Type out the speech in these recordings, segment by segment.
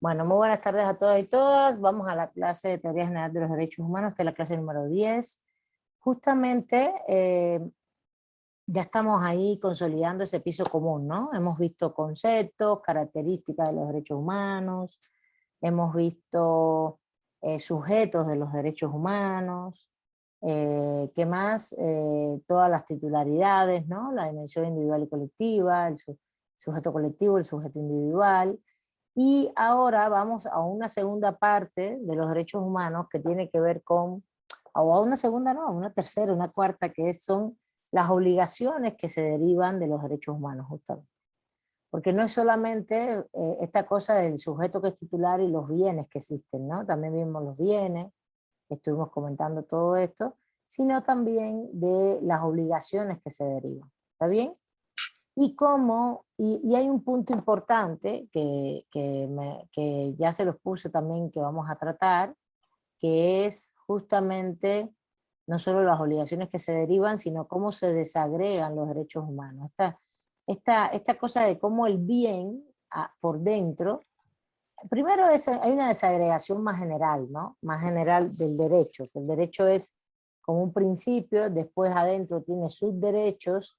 Bueno, muy buenas tardes a todas y todas. Vamos a la clase de Teoría General de los Derechos Humanos, esta es la clase número 10. Justamente ya estamos ahí consolidando ese piso común, ¿no? Hemos visto conceptos, características de los derechos humanos, hemos visto sujetos de los derechos humanos, ¿qué más? Todas las titularidades, ¿no? La dimensión individual y colectiva, el sujeto colectivo, el sujeto individual. Y ahora vamos a una segunda parte de los derechos humanos que tiene que ver con, o a una segunda no, a una tercera, una cuarta, que son las obligaciones que se derivan de los derechos humanos justamente. Porque no es solamente esta cosa del sujeto que es titular y los bienes que existen, ¿no? También vimos los bienes, estuvimos comentando todo esto, sino también de las obligaciones que se derivan. ¿Está bien? Y hay un punto importante que ya se los puse también que vamos a tratar, que es justamente no solo las obligaciones que se derivan, sino cómo se desagregan los derechos humanos. Esta cosa de cómo el bien por dentro, primero hay una desagregación más general, ¿no? Más general del derecho, que el derecho es como un principio, después adentro tiene sus derechos,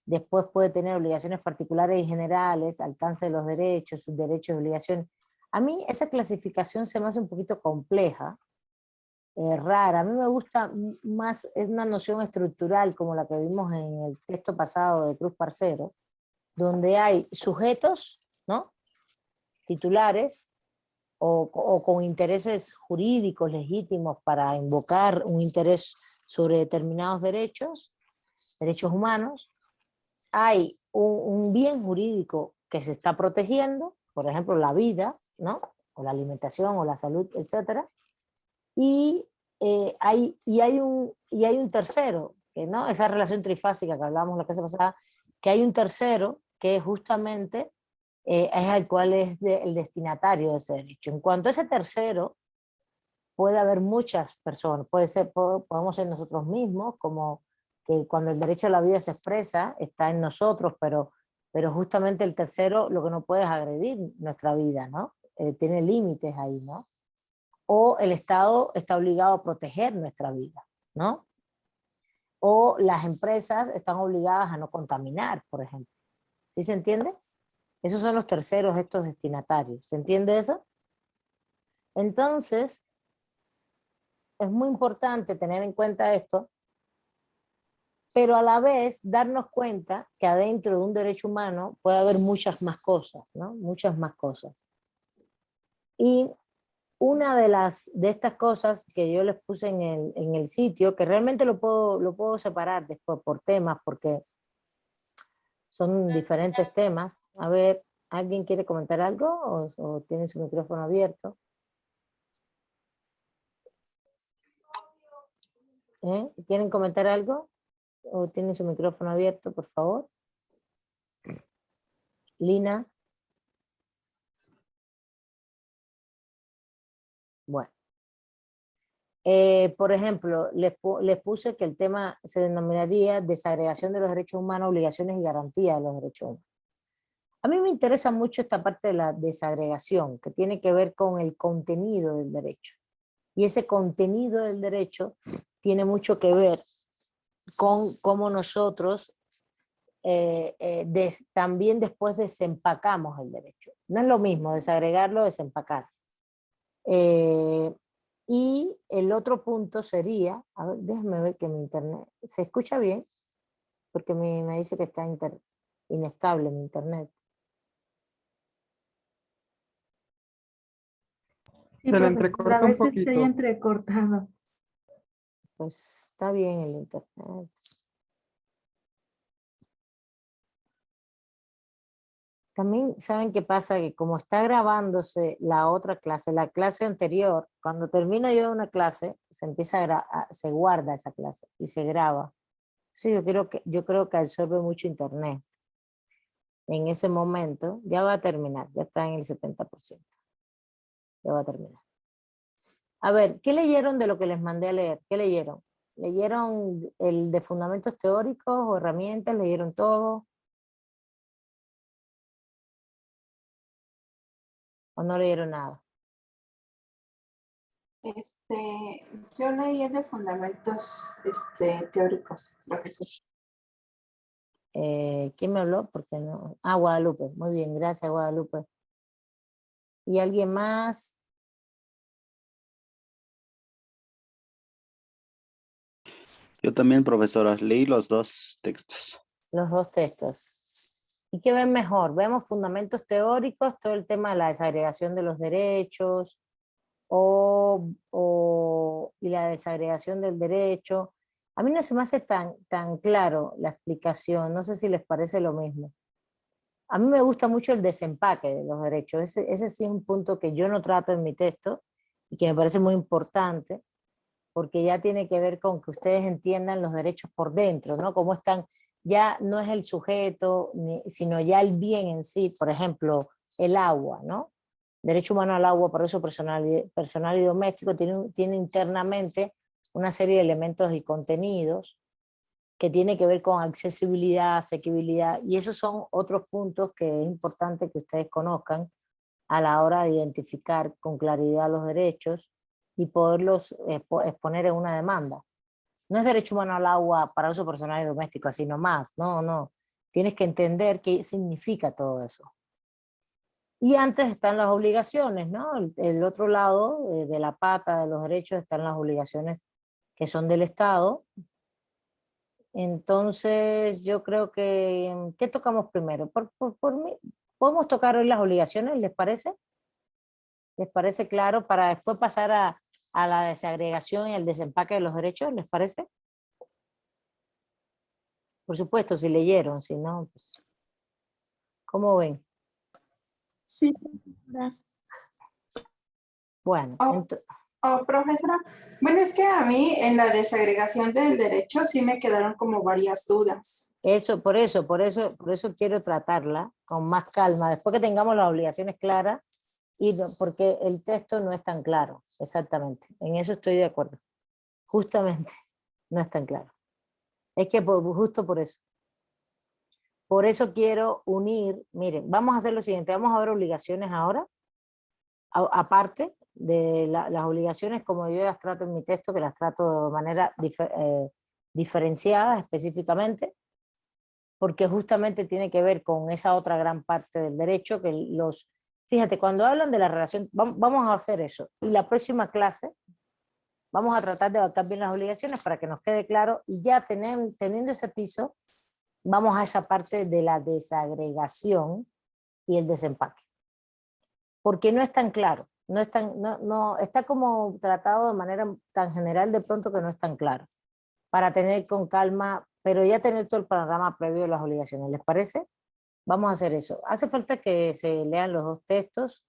después puede tener obligaciones particulares y generales, alcance de los derechos, sus derechos y obligaciones. A mí esa clasificación se me hace un poquito compleja, rara. A mí me gusta más, es una noción estructural como la que vimos en el texto pasado de Cruz Parcero, donde hay sujetos, ¿no? Titulares, o con intereses jurídicos legítimos para invocar un interés sobre determinados derechos, derechos humanos. Hay un bien jurídico que se está protegiendo, por ejemplo la vida, ¿no? O la alimentación o la salud, etcétera. Y hay un tercero, que no, esa relación trifásica que hablábamos la clase pasada, que hay un tercero que justamente es el cual es el destinatario de ese derecho. En cuanto a ese tercero, puede haber muchas personas, podemos ser nosotros mismos, como que cuando el derecho a la vida se expresa, está en nosotros, pero justamente el tercero lo que no puede es agredir nuestra vida, ¿no? Tiene límites ahí, ¿no? O el Estado está obligado a proteger nuestra vida, ¿no? O las empresas están obligadas a no contaminar, por ejemplo. ¿Sí se entiende? Esos son los terceros, estos destinatarios. ¿Se entiende eso? Entonces, es muy importante tener en cuenta esto, pero a la vez darnos cuenta que adentro de un derecho humano puede haber muchas más cosas, ¿no? Muchas más cosas. Y una de estas cosas que yo les puse en el sitio, que realmente lo puedo separar después por temas, porque son diferentes temas. A ver, ¿alguien quiere comentar algo o tiene su micrófono abierto? ¿Quieren comentar algo? ¿O tienen su micrófono abierto, por favor? Lina. Bueno. Por ejemplo, les puse que el tema se denominaría desagregación de los derechos humanos, obligaciones y garantías de los derechos humanos. A mí me interesa mucho esta parte de la desagregación, que tiene que ver con el contenido del derecho. Y ese contenido del derecho tiene mucho que ver con cómo nosotros también después desempacamos el derecho. No es lo mismo desagregarlo, desempacar. Y el otro punto sería, a ver, déjame ver que mi internet, ¿se escucha bien? Porque me dice que está inestable mi internet. Sí, Se le profesor, a entrecorta un veces se haya poquito. entrecortado. Pues está bien el internet. También saben qué pasa, que como está grabándose la otra clase, la clase anterior, cuando termino yo de una clase, se empieza se guarda esa clase y se graba. Sí, yo creo que absorbe mucho internet. En ese momento, ya va a terminar, ya está en el 70%. Ya va a terminar. A ver, ¿qué leyeron de lo que les mandé a leer? ¿Qué leyeron? ¿Leyeron el de fundamentos teóricos o herramientas? ¿Leyeron todo? ¿O no leyeron nada? Yo leí el de fundamentos teóricos, profesor. ¿Quién me habló? Porque no. Ah, Guadalupe. Muy bien, gracias, Guadalupe. ¿Y alguien más? Yo también, profesora, leí los dos textos. Los dos textos. ¿Y qué ven mejor? ¿Vemos fundamentos teóricos, todo el tema de la desagregación de los derechos y la desagregación del derecho? A mí no se me hace tan claro la explicación, no sé si les parece lo mismo. A mí me gusta mucho el desempaque de los derechos, ese sí es un punto que yo no trato en mi texto y que me parece muy importante, porque ya tiene que ver con que ustedes entiendan los derechos por dentro, ¿no? Cómo están, ya no es el sujeto, sino ya el bien en sí, por ejemplo, el agua, ¿no? Derecho humano al agua, por eso personal y doméstico, tiene internamente una serie de elementos y contenidos que tiene que ver con accesibilidad, asequibilidad, y esos son otros puntos que es importante que ustedes conozcan a la hora de identificar con claridad los derechos y poderlos exponer en una demanda. No es derecho humano al agua para uso personal y doméstico, así nomás, no. Tienes que entender qué significa todo eso. Y antes están las obligaciones, ¿no? El otro lado de la pata de los derechos están las obligaciones que son del Estado. Entonces yo creo que, ¿qué tocamos primero? Por mí, ¿podemos tocar hoy las obligaciones, les parece? ¿Les parece claro? Para después pasar a la desagregación y el desempaque de los derechos, ¿les parece? Por supuesto, si leyeron, si no, pues, ¿cómo ven? Sí. Bueno, Profesora, bueno, es que a mí en la desagregación del derecho sí me quedaron como varias dudas. por eso quiero tratarla con más calma, después que tengamos las obligaciones claras, porque el texto no es tan claro, exactamente, en eso estoy de acuerdo, justamente, no es tan claro. Es que justo por eso. Por eso quiero unir, miren, vamos a hacer lo siguiente, vamos a ver obligaciones ahora, aparte de las obligaciones como yo las trato en mi texto, que las trato de manera diferenciada específicamente, porque justamente tiene que ver con esa otra gran parte del derecho, que fíjate, cuando hablan de la relación, vamos a hacer eso, y la próxima clase vamos a tratar de abarcar bien las obligaciones para que nos quede claro, y ya teniendo ese piso, vamos a esa parte de la desagregación y el desempaque. Porque no es tan claro, está como tratado de manera tan general de pronto que no es tan claro. Para tener con calma, pero ya tener todo el panorama previo de las obligaciones, ¿les parece? Vamos a hacer eso. Hace falta que se lean los dos textos.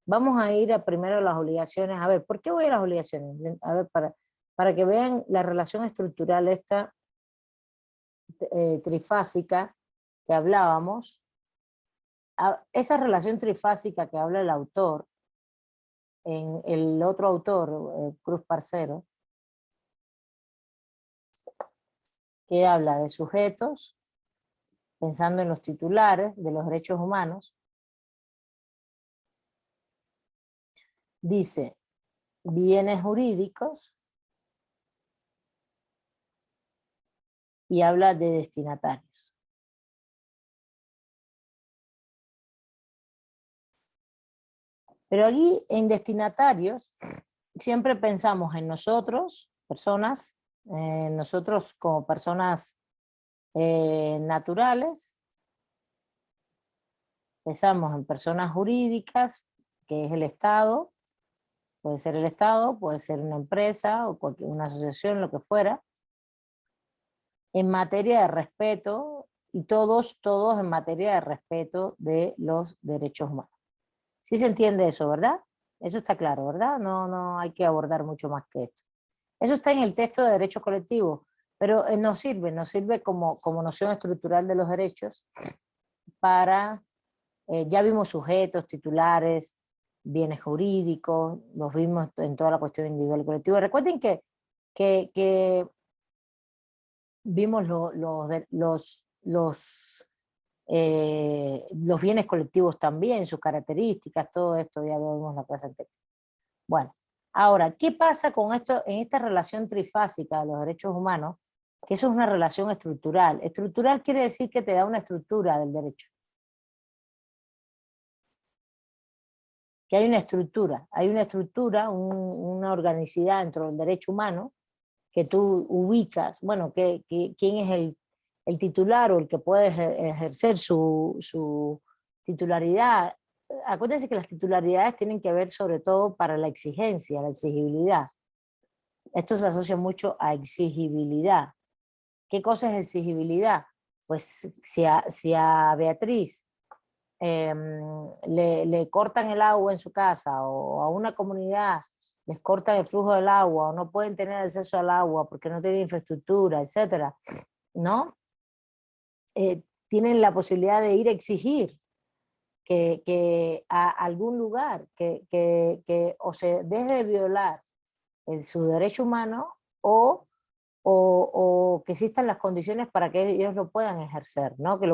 Vamos a ir primero a las obligaciones. A ver, ¿por qué voy a las obligaciones? A ver, para que vean la relación estructural esta trifásica que hablábamos. Esa relación trifásica que habla el autor, en el otro autor, Cruz Parcero, que habla de sujetos, pensando en los titulares de los derechos humanos, dice bienes jurídicos y habla de destinatarios. Pero aquí en destinatarios siempre pensamos en nosotros, personas, nosotros como personas naturales, pensamos en personas jurídicas, que es el Estado, puede ser el Estado, puede ser una empresa o una asociación, lo que fuera, en materia de respeto, y todos en materia de respeto de los derechos humanos. ¿Sí se entiende eso, verdad? Eso está claro, ¿verdad? No hay que abordar mucho más que esto. Eso está en el texto de derechos colectivos, pero nos sirve como noción estructural de los derechos para, ya vimos sujetos, titulares, bienes jurídicos, los vimos en toda la cuestión individual y colectiva. Recuerden que vimos los los bienes colectivos también, sus características, todo esto ya lo vimos en la clase anterior. Bueno, ahora, ¿qué pasa con esto en esta relación trifásica de los derechos humanos? Que eso es una relación estructural. Estructural quiere decir que te da una estructura del derecho. Que hay una estructura, una organicidad dentro del derecho humano que tú ubicas, bueno, quién es el titular o el que puede ejercer su titularidad. Acuérdense que las titularidades tienen que ver sobre todo para la exigencia, la exigibilidad. Esto se asocia mucho a exigibilidad. ¿Qué cosa es exigibilidad? Pues si a Beatriz le cortan el agua en su casa, o a una comunidad les cortan el flujo del agua, o no pueden tener acceso al agua porque no tienen infraestructura, etcétera, ¿no? Tienen la posibilidad de ir a exigir que a algún lugar que o se deje de violar su derecho humano o que existan las condiciones para que ellos lo puedan ejercer, ¿no? Que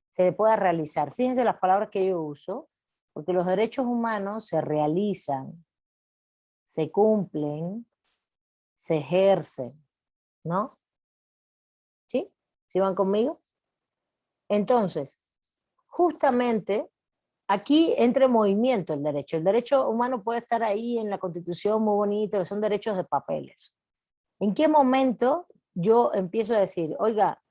se le pueda realizar. Fíjense las palabras que yo uso, porque los derechos humanos se realizan, se cumplen, se ejercen, ¿no? ¿Sí? ¿Sí van conmigo? Entonces, justamente aquí entra en movimiento el derecho. El derecho humano puede estar ahí en la Constitución muy bonito, que son derechos de papeles. ¿En qué momento yo empiezo a decir, oiga,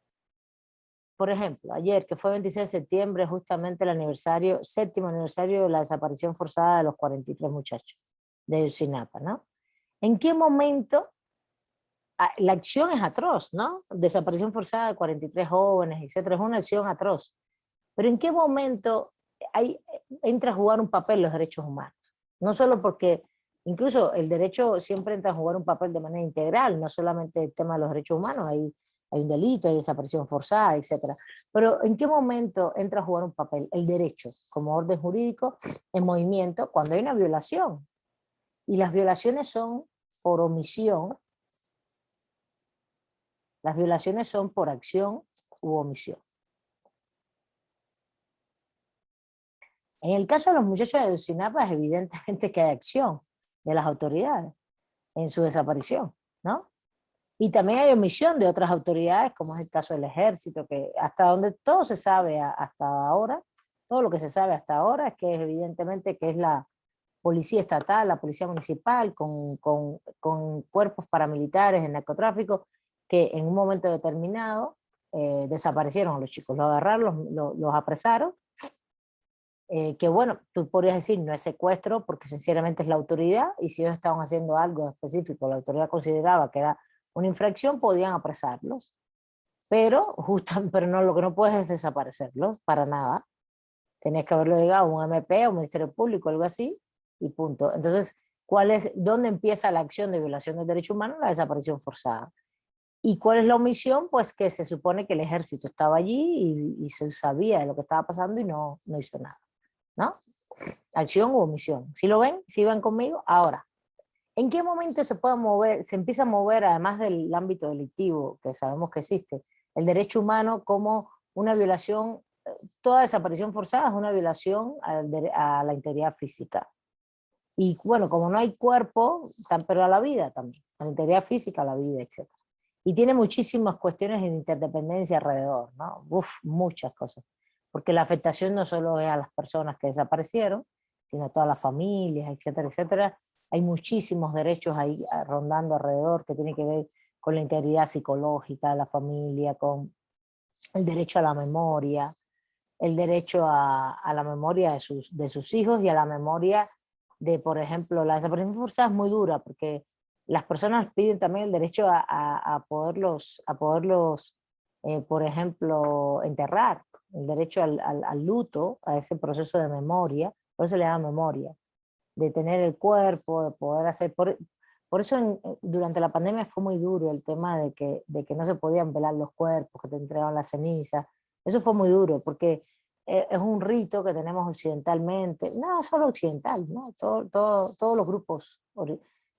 por ejemplo, ayer que fue 26 de septiembre, justamente el séptimo aniversario de la desaparición forzada de los 43 muchachos de Ayotzinapa, ¿no? ¿En qué momento la acción es atroz, ¿no? Desaparición forzada de 43 jóvenes, etcétera, es una acción atroz. Pero ¿en qué momento entra a jugar un papel los derechos humanos? No solo porque incluso el derecho siempre entra a jugar un papel de manera integral, no solamente el tema de los derechos humanos, hay un delito, hay desaparición forzada, etcétera. Pero ¿en qué momento entra a jugar un papel el derecho como orden jurídico en movimiento cuando hay una violación? Y las violaciones son por omisión, las violaciones son por acción u omisión. En el caso de los muchachos de Ayotzinapa es evidentemente que hay acción de las autoridades en su desaparición, ¿no? Y también hay omisión de otras autoridades, como es el caso del ejército, que hasta donde todo se sabe hasta ahora, todo lo que se sabe hasta ahora es que evidentemente que es la policía estatal, la policía municipal, con cuerpos paramilitares en narcotráfico, que en un momento determinado desaparecieron a los chicos, los agarraron, los apresaron, que bueno, tú podrías decir no es secuestro porque sinceramente es la autoridad, y si ellos estaban haciendo algo específico, la autoridad consideraba que era una infracción, podían apresarlos, pero pero no, lo que no puedes es desaparecerlos para nada. Tenías que haberlo llegado a un MP o un Ministerio Público, algo así, y punto. Entonces, ¿dónde empieza la acción de violación del derecho humano? La desaparición forzada. ¿Y cuál es la omisión? Pues que se supone que el ejército estaba allí y se sabía de lo que estaba pasando y no hizo nada, ¿no? Acción u omisión. ¿Sí lo ven? ¿Sí van conmigo? Ahora, ¿en qué momento se empieza a mover, además del ámbito delictivo, que sabemos que existe, el derecho humano como una violación? Toda desaparición forzada es una violación a la integridad física. Y bueno, como no hay cuerpo, pero a la vida también, a la integridad física, a la vida, etc. Y tiene muchísimas cuestiones de interdependencia alrededor, ¿no? Muchas cosas. Porque la afectación no solo es a las personas que desaparecieron, sino a todas las familias, etcétera, etcétera. Hay muchísimos derechos ahí rondando alrededor que tienen que ver con la integridad psicológica de la familia, con el derecho a la memoria, el derecho a la memoria de sus hijos y a la memoria de, por ejemplo, la desaparición forzada es muy dura porque las personas piden también el derecho a poderlos, por ejemplo, enterrar, el derecho al luto, a ese proceso de memoria, por eso le da memoria, de tener el cuerpo, de poder hacer... Por eso durante la pandemia fue muy duro el tema de que no se podían velar los cuerpos, que te entregaban las cenizas. Eso fue muy duro porque es un rito que tenemos occidentalmente, no solo occidental, ¿no? Todos los grupos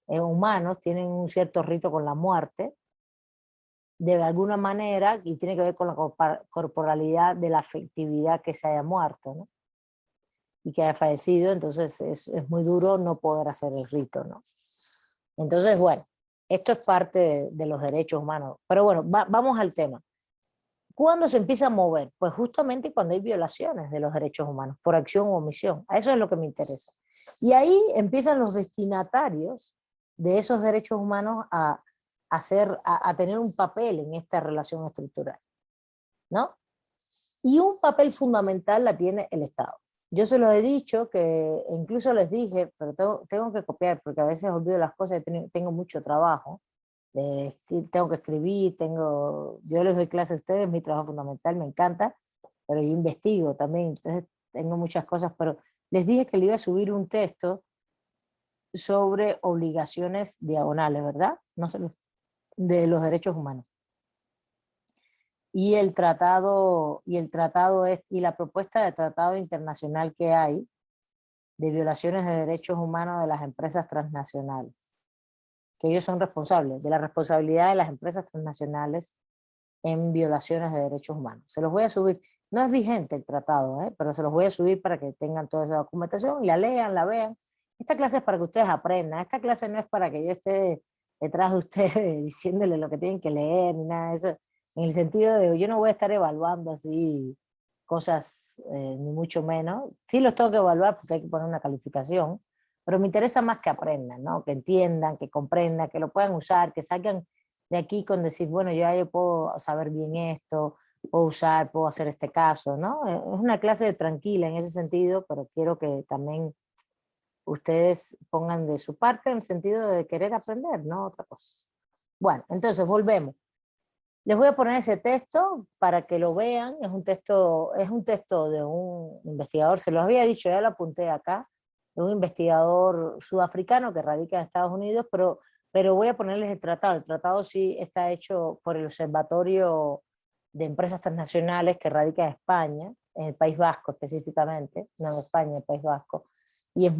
humanos tienen un cierto rito con la muerte, de alguna manera, y tiene que ver con la corporalidad de la afectividad que se haya muerto, ¿no? Y que haya fallecido, entonces es muy duro no poder hacer el rito, ¿no? Entonces, bueno, esto es parte de los derechos humanos. Pero bueno, vamos al tema. ¿Cuándo se empieza a mover? Pues justamente cuando hay violaciones de los derechos humanos, por acción o omisión. A eso es lo que me interesa. Y ahí empiezan los destinatarios de esos derechos humanos a tener un papel en esta relación estructural, ¿no? Y un papel fundamental la tiene el Estado. Yo se lo he dicho, que incluso les dije, pero tengo que copiar, porque a veces olvido las cosas y tengo mucho trabajo. Tengo que escribir, yo les doy clase a ustedes, mi trabajo fundamental, me encanta, pero yo investigo también, entonces tengo muchas cosas, pero les dije que le iba a subir un texto sobre obligaciones diagonales, ¿verdad? No sé, de los derechos humanos. Y el tratado y la propuesta de tratado internacional que hay de violaciones de derechos humanos de las empresas transnacionales, que ellos son responsables de la responsabilidad de las empresas transnacionales en violaciones de derechos humanos. Se los voy a subir, no es vigente el tratado, pero se los voy a subir para que tengan toda esa documentación y la lean, la vean. Esta clase es para que ustedes aprendan, esta clase no es para que yo esté detrás de ustedes diciéndoles lo que tienen que leer, ni nada de eso, en el sentido de yo no voy a estar evaluando así cosas, ni mucho menos. Sí los tengo que evaluar porque hay que poner una calificación, pero me interesa más que aprendan, ¿no? Que entiendan, que comprendan, que lo puedan usar, que salgan de aquí con decir, bueno, yo puedo saber bien esto, puedo usar, puedo hacer este caso, ¿no? Es una clase tranquila en ese sentido, pero quiero que también ustedes pongan de su parte en el sentido de querer aprender, ¿no? Otra cosa. Bueno, entonces volvemos. Les voy a poner ese texto para que lo vean. Es un texto de un investigador, se los había dicho, ya lo apunté acá, de un investigador sudafricano que radica en Estados Unidos, pero voy a ponerles el tratado. El tratado sí está hecho por el Observatorio de Empresas Transnacionales que radica en España, en el País Vasco específicamente, no en España, en el País Vasco, y es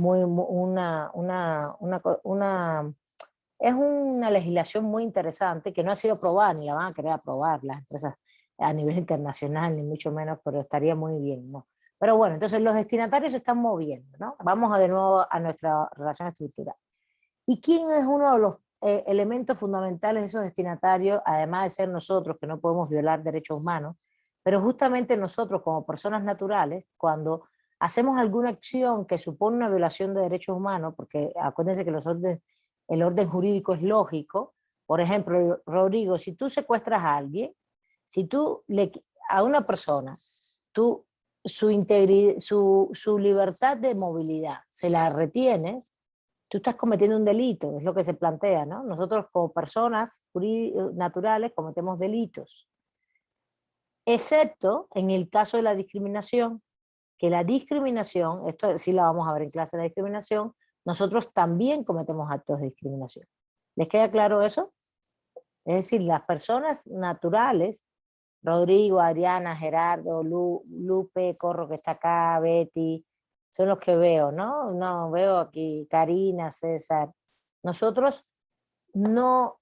es una legislación muy interesante que no ha sido aprobada ni la van a querer aprobar las empresas a nivel internacional, ni mucho menos, pero estaría muy bien, ¿no? Pero bueno, entonces los destinatarios se están moviendo, ¿no? Vamos de nuevo a nuestra relación estructural. ¿Y quién es uno de los elementos fundamentales de esos destinatarios, además de ser nosotros, que no podemos violar derechos humanos, pero justamente nosotros como personas naturales, cuando hacemos alguna acción que supone una violación de derechos humanos, porque acuérdense que el orden jurídico es lógico. Por ejemplo, Rodrigo, si tú secuestras a alguien, si tú a una persona, tú su libertad de movilidad se la retienes, tú estás cometiendo un delito, es lo que se plantea, ¿no? Nosotros como personas naturales cometemos delitos, excepto en el caso de la discriminación, que la discriminación, esto sí la vamos a ver en clase, la discriminación, nosotros también cometemos actos de discriminación. ¿Les queda claro eso? Es decir, las personas naturales, Rodrigo, Adriana, Gerardo, Lupe, Corro que está acá, Betty, son los que veo, ¿no? No, veo aquí Karina, César. Nosotros no...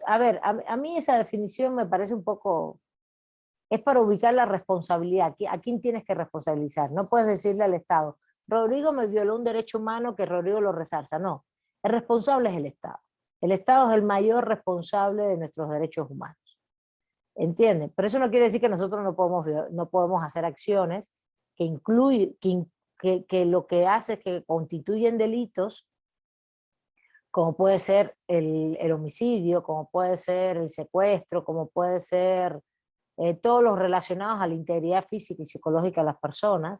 A ver, a mí esa definición me parece un poco... Es para ubicar la responsabilidad. ¿A quién tienes que responsabilizar? No puedes decirle al Estado, Rodrigo me violó un derecho humano que Rodrigo lo resarza. No, el responsable es el Estado. El Estado es el mayor responsable de nuestros derechos humanos. ¿Entienden? Pero eso no quiere decir que nosotros no podemos hacer acciones que lo que hace es que constituyen delitos, como puede ser el homicidio, como puede ser el secuestro, como puede ser todos los relacionados a la integridad física y psicológica de las personas,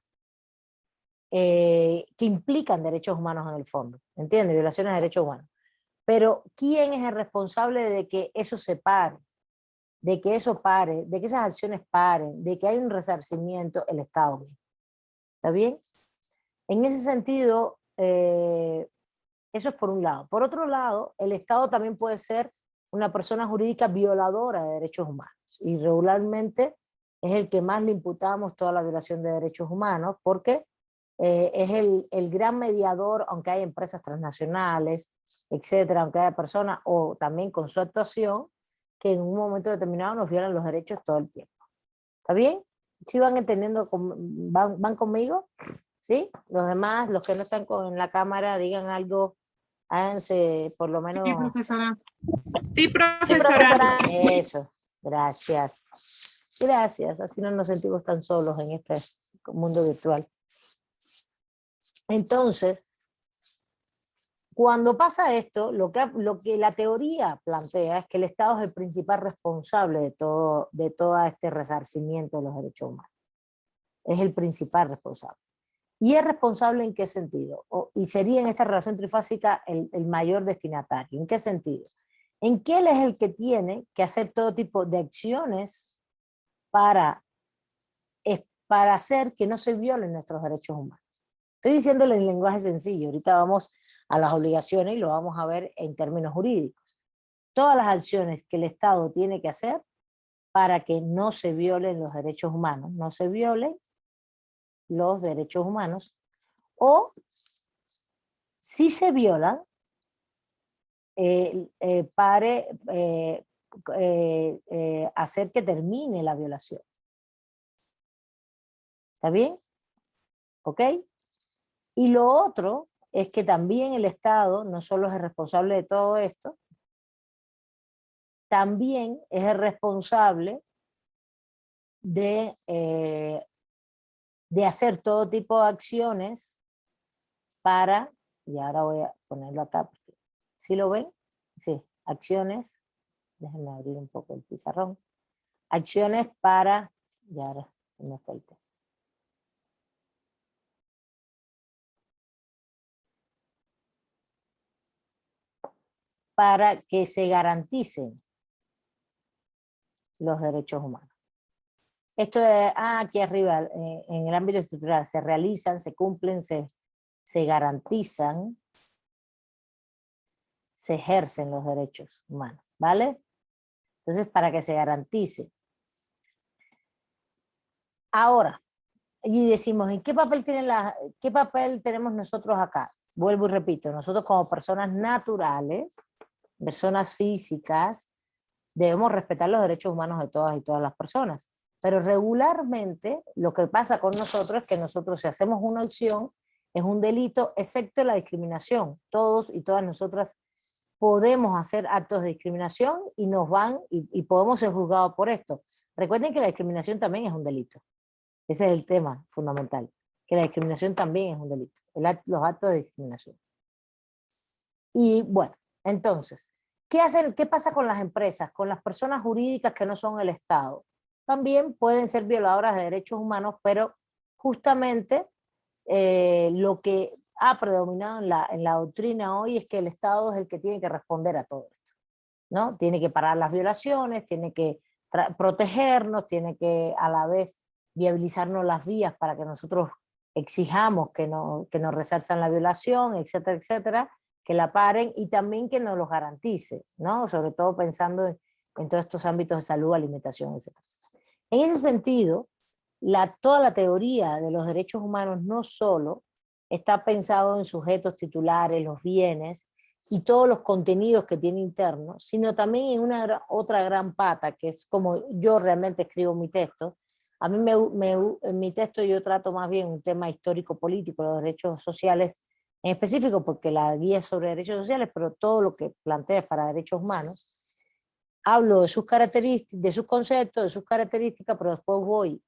que implican derechos humanos en el fondo, ¿entiendes? Violaciones de derechos humanos. Pero ¿quién es el responsable de que eso se pare? De que eso pare, de que esas acciones paren, de que hay un resarcimiento? El Estado. ¿Está bien? En ese sentido, eso es por un lado. Por otro lado, el Estado también puede ser una persona jurídica violadora de derechos humanos. Y regularmente es el que más le imputamos toda la violación de derechos humanos, porque es el gran mediador, aunque hay empresas transnacionales, etcétera, aunque haya personas, o también con su actuación, que en un momento determinado nos violan los derechos todo el tiempo. ¿Está bien? ¿Sí van entendiendo? ¿Van conmigo? ¿Sí? Los demás, los que no están en la cámara, digan algo, háganse por lo menos... Sí, profesora. Sí, Sí, profesora. profesora. Eso, gracias. Gracias, así no nos sentimos tan solos en este mundo virtual. Entonces, cuando pasa esto, lo que la teoría plantea es que el Estado es el principal responsable de todo este resarcimiento de los derechos humanos. Es el principal responsable. ¿Y es responsable en qué sentido? Y sería en esta relación trifásica el mayor destinatario. ¿En qué sentido? En que él es el que tiene que hacer todo tipo de acciones para hacer que no se violen nuestros derechos humanos. Estoy diciéndolo en lenguaje sencillo, ahorita vamos a las obligaciones y lo vamos a ver en términos jurídicos. Todas las acciones que el Estado tiene que hacer para que no se violen los derechos humanos, no se violen los derechos humanos, o si se violan, hacer que termine la violación. ¿Está bien? ¿Ok? Y lo otro es que también el Estado no solo es el responsable de todo esto, también es el responsable de hacer todo tipo de acciones para, y ahora voy a ponerlo acá, ¿sí lo ven? Sí, acciones, déjenme abrir un poco el pizarrón, acciones para, y ahora se me fue el texto. Para que se garanticen los derechos humanos. Esto es, aquí arriba, en el ámbito estructural, se realizan, se cumplen, se garantizan, se ejercen los derechos humanos, ¿vale? Entonces, para que se garantice. Ahora, y decimos, ¿en qué papel tenemos nosotros acá? Vuelvo y repito, nosotros como personas naturales, personas físicas, debemos respetar los derechos humanos de todas y todas las personas. Pero regularmente lo que pasa con nosotros es que nosotros, si hacemos una acción, es un delito, excepto la discriminación. Todos y todas nosotras podemos hacer actos de discriminación y nos van y podemos ser juzgados por esto. Recuerden que la discriminación también es un delito. Ese es el tema fundamental, que la discriminación también es un delito, los actos de discriminación. Y bueno, entonces, ¿qué pasa con las empresas, con las personas jurídicas que no son el Estado? También pueden ser violadoras de derechos humanos, pero justamente lo que ha predominado en la doctrina hoy es que el Estado es el que tiene que responder a todo esto, ¿no? Tiene que parar las violaciones, tiene que protegernos, tiene que a la vez viabilizarnos las vías para que nosotros exijamos que nos resarzan la violación, etcétera, etcétera, que la paren y también que nos los garantice, ¿no? Sobre todo pensando en todos estos ámbitos de salud, alimentación, etcétera. En ese sentido, toda la teoría de los derechos humanos no solo está pensado en sujetos titulares, los bienes y todos los contenidos que tiene internos, sino también en otra gran pata, que es como yo realmente escribo mi texto. A mí en mi texto yo trato más bien un tema histórico-político, los derechos sociales en específico, porque la guía es sobre derechos sociales, pero todo lo que plantea es para derechos humanos. Hablo de sus características, de sus conceptos, de sus características, pero después voy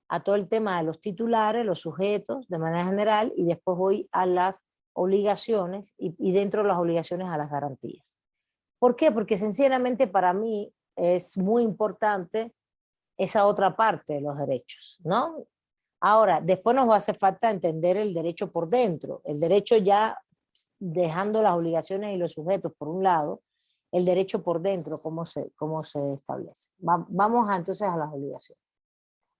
a todo el tema de los titulares, los sujetos de manera general, y después voy a las obligaciones y dentro de las obligaciones a las garantías. ¿Por qué? Porque sencillamente para mí es muy importante esa otra parte de los derechos, ¿no? Ahora, después nos va a hacer falta entender el derecho por dentro, el derecho ya dejando las obligaciones y los sujetos por un lado, el derecho por dentro, cómo se establece. Vamos entonces a las obligaciones.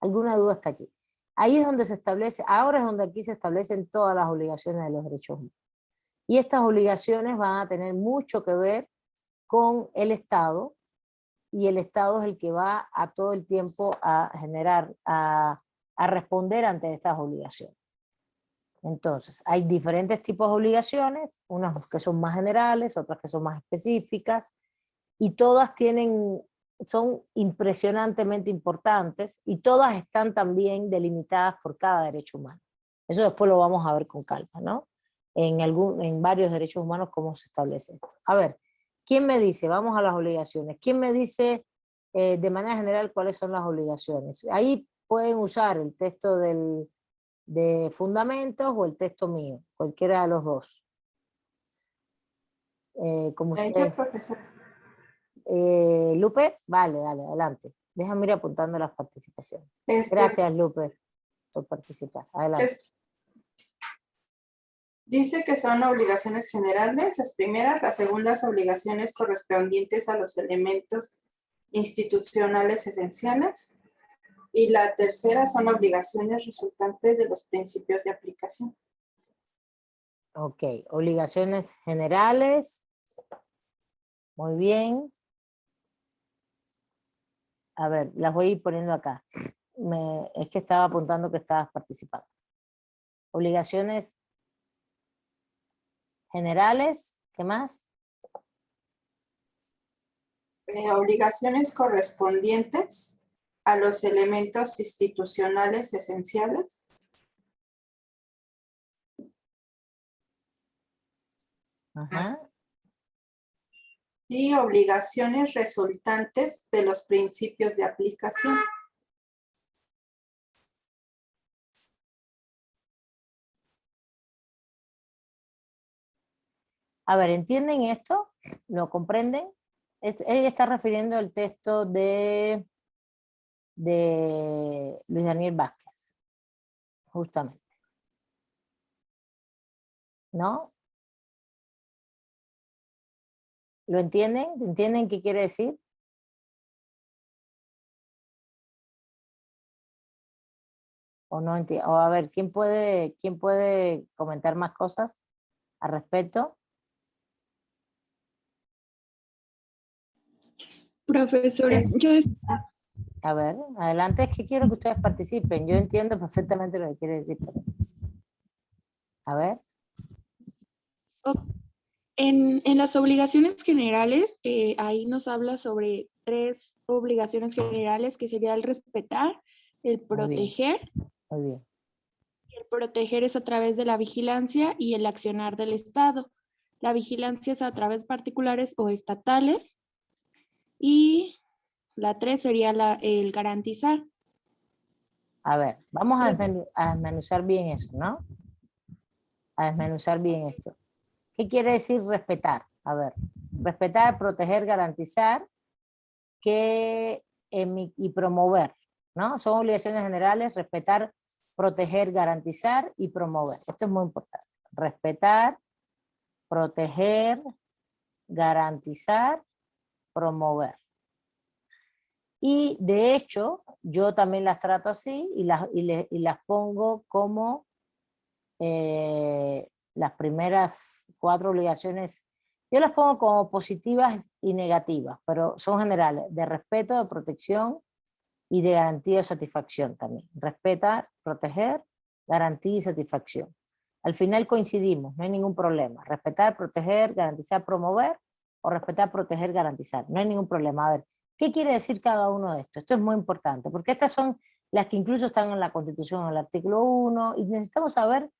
¿Alguna duda hasta aquí? Ahí es donde se establece, ahora es donde aquí se establecen todas las obligaciones de los derechos humanos. Y estas obligaciones van a tener mucho que ver con el Estado, y el Estado es el que va a todo el tiempo a generar, a responder ante estas obligaciones. Entonces, hay diferentes tipos de obligaciones, unas que son más generales, otras que son más específicas, y todas tienen son impresionantemente importantes y todas están también delimitadas por cada derecho humano. Eso después lo vamos a ver con calma, ¿no? En varios derechos humanos cómo se establece. A ver, ¿quién me dice? Vamos a las obligaciones. ¿Quién me dice de manera general cuáles son las obligaciones? Ahí pueden usar el texto de fundamentos o el texto mío, cualquiera de los dos. Como Yo, ustedes. profesora. Lupe, vale, dale, adelante. Déjame ir apuntando las participaciones. Gracias, Lupe, por participar. Adelante. Dice que son obligaciones generales, las primeras, las segundas obligaciones correspondientes a los elementos institucionales esenciales, y la tercera son obligaciones resultantes de los principios de aplicación. Ok, obligaciones generales. Muy bien. A ver, las voy a ir poniendo acá. Es que estaba apuntando que estabas participando. Obligaciones generales, ¿qué más? Obligaciones correspondientes a los elementos institucionales esenciales. Ajá. Y obligaciones resultantes de los principios de aplicación. A ver, ¿entienden esto? ¿Lo comprenden? Ella está refiriendo al texto de Luis Daniel Vázquez, justamente. ¿No? ¿Lo entienden? ¿Entienden qué quiere decir? ¿O no entienden? O a ver, ¿quién puede comentar más cosas al respecto? Profesora, A ver, adelante, es que quiero que ustedes participen. Yo entiendo perfectamente lo que quiere decir. A ver. en las obligaciones generales, ahí nos habla sobre 3 obligaciones generales, que sería el respetar, el proteger. Muy bien. Y el proteger es a través de la vigilancia y el accionar del Estado. La vigilancia es a través particulares o estatales. Y la 3 sería el garantizar. A ver, vamos a desmenuzar bien eso, ¿no? A desmenuzar bien esto. ¿Qué quiere decir respetar? A ver, respetar, proteger, garantizar y promover, ¿no? Son obligaciones generales, respetar, proteger, garantizar y promover. Esto es muy importante. Respetar, proteger, garantizar, promover. Y de hecho, yo también las trato así y las pongo como las primeras 4 obligaciones. Yo las pongo como positivas y negativas, pero son generales, de respeto, de protección y de garantía de satisfacción también. Respetar, proteger, garantía y satisfacción. Al final coincidimos, no hay ningún problema. Respetar, proteger, garantizar, promover, o respetar, proteger, garantizar. No hay ningún problema. A ver, ¿qué quiere decir cada uno de estos? Esto es muy importante, porque estas son las que incluso están en la Constitución, en el artículo 1, y necesitamos saber,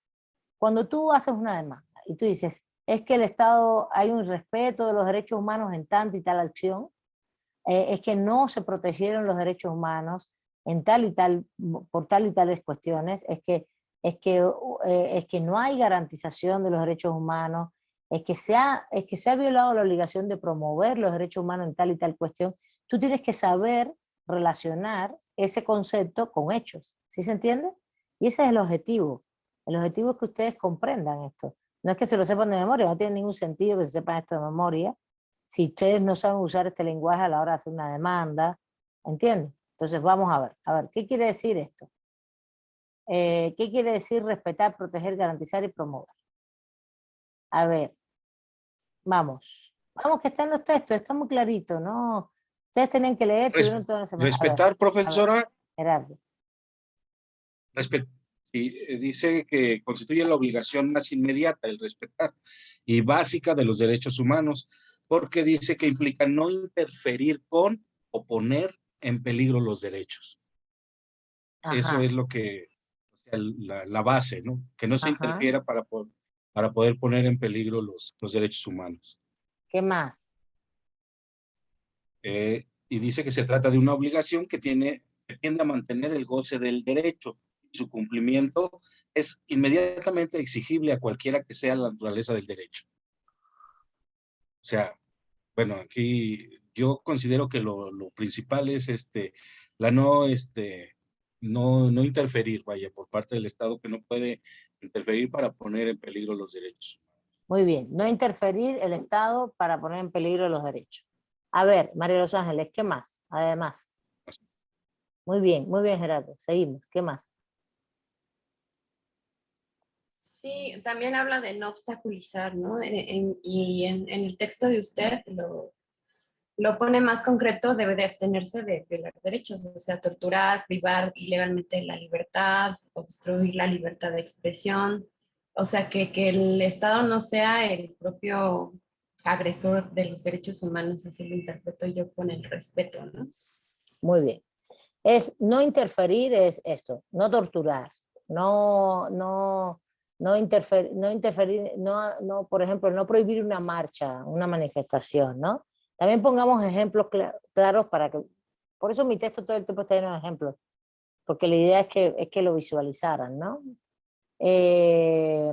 cuando tú haces una demanda, y tú dices, es que el Estado, hay un respeto de los derechos humanos en tanta y tal acción, es que no se protegieron los derechos humanos en tal y tal, por tal y tales cuestiones, es que no hay garantización de los derechos humanos, es que se ha violado la obligación de promover los derechos humanos en tal y tal cuestión. Tú tienes que saber relacionar ese concepto con hechos, ¿sí se entiende? Y ese es el objetivo. El objetivo es que ustedes comprendan esto. No es que se lo sepan de memoria, no tiene ningún sentido que se sepan esto de memoria, si ustedes no saben usar este lenguaje a la hora de hacer una demanda, ¿entienden? Entonces vamos a ver, ¿qué quiere decir esto? ¿Qué quiere decir respetar, proteger, garantizar y promover? A ver, vamos que está en los textos, está muy clarito, ¿no? Ustedes tienen que leer. Respetar, profesora. Gerardo. Dice que constituye la obligación más inmediata, el respetar, y básica de los derechos humanos, porque dice que implica no interferir con o poner en peligro los derechos. Eso Ajá, es lo que, o sea, la base, ¿no? Que no se ajá. interfiera para poder poner en peligro los derechos humanos. ¿Qué más? Y dice que se trata de una obligación que tiende a mantener el goce del derecho. Su cumplimiento es inmediatamente exigible a cualquiera que sea la naturaleza del derecho. O sea, bueno, aquí yo considero que lo principal es la no interferir, vaya, por parte del Estado, que no puede interferir para poner en peligro los derechos. Muy bien, no interferir el Estado para poner en peligro los derechos. A ver, María Los Ángeles, ¿qué más? Además, muy bien, Gerardo, seguimos, ¿qué más? Sí, también habla de no obstaculizar, ¿no? En el texto de usted lo pone más concreto, debe de abstenerse de violar derechos, o sea, torturar, privar ilegalmente la libertad, obstruir la libertad de expresión, o sea, que el Estado no sea el propio agresor de los derechos humanos, así lo interpreto yo con el respeto, ¿no? Muy bien. Es no interferir, es esto, no torturar, no interferir, por ejemplo, no prohibir una marcha, una manifestación, ¿no? También pongamos ejemplos claros para que, por eso mi texto todo el tiempo está lleno de ejemplos, porque la idea es que lo visualizaran, ¿no? Eh,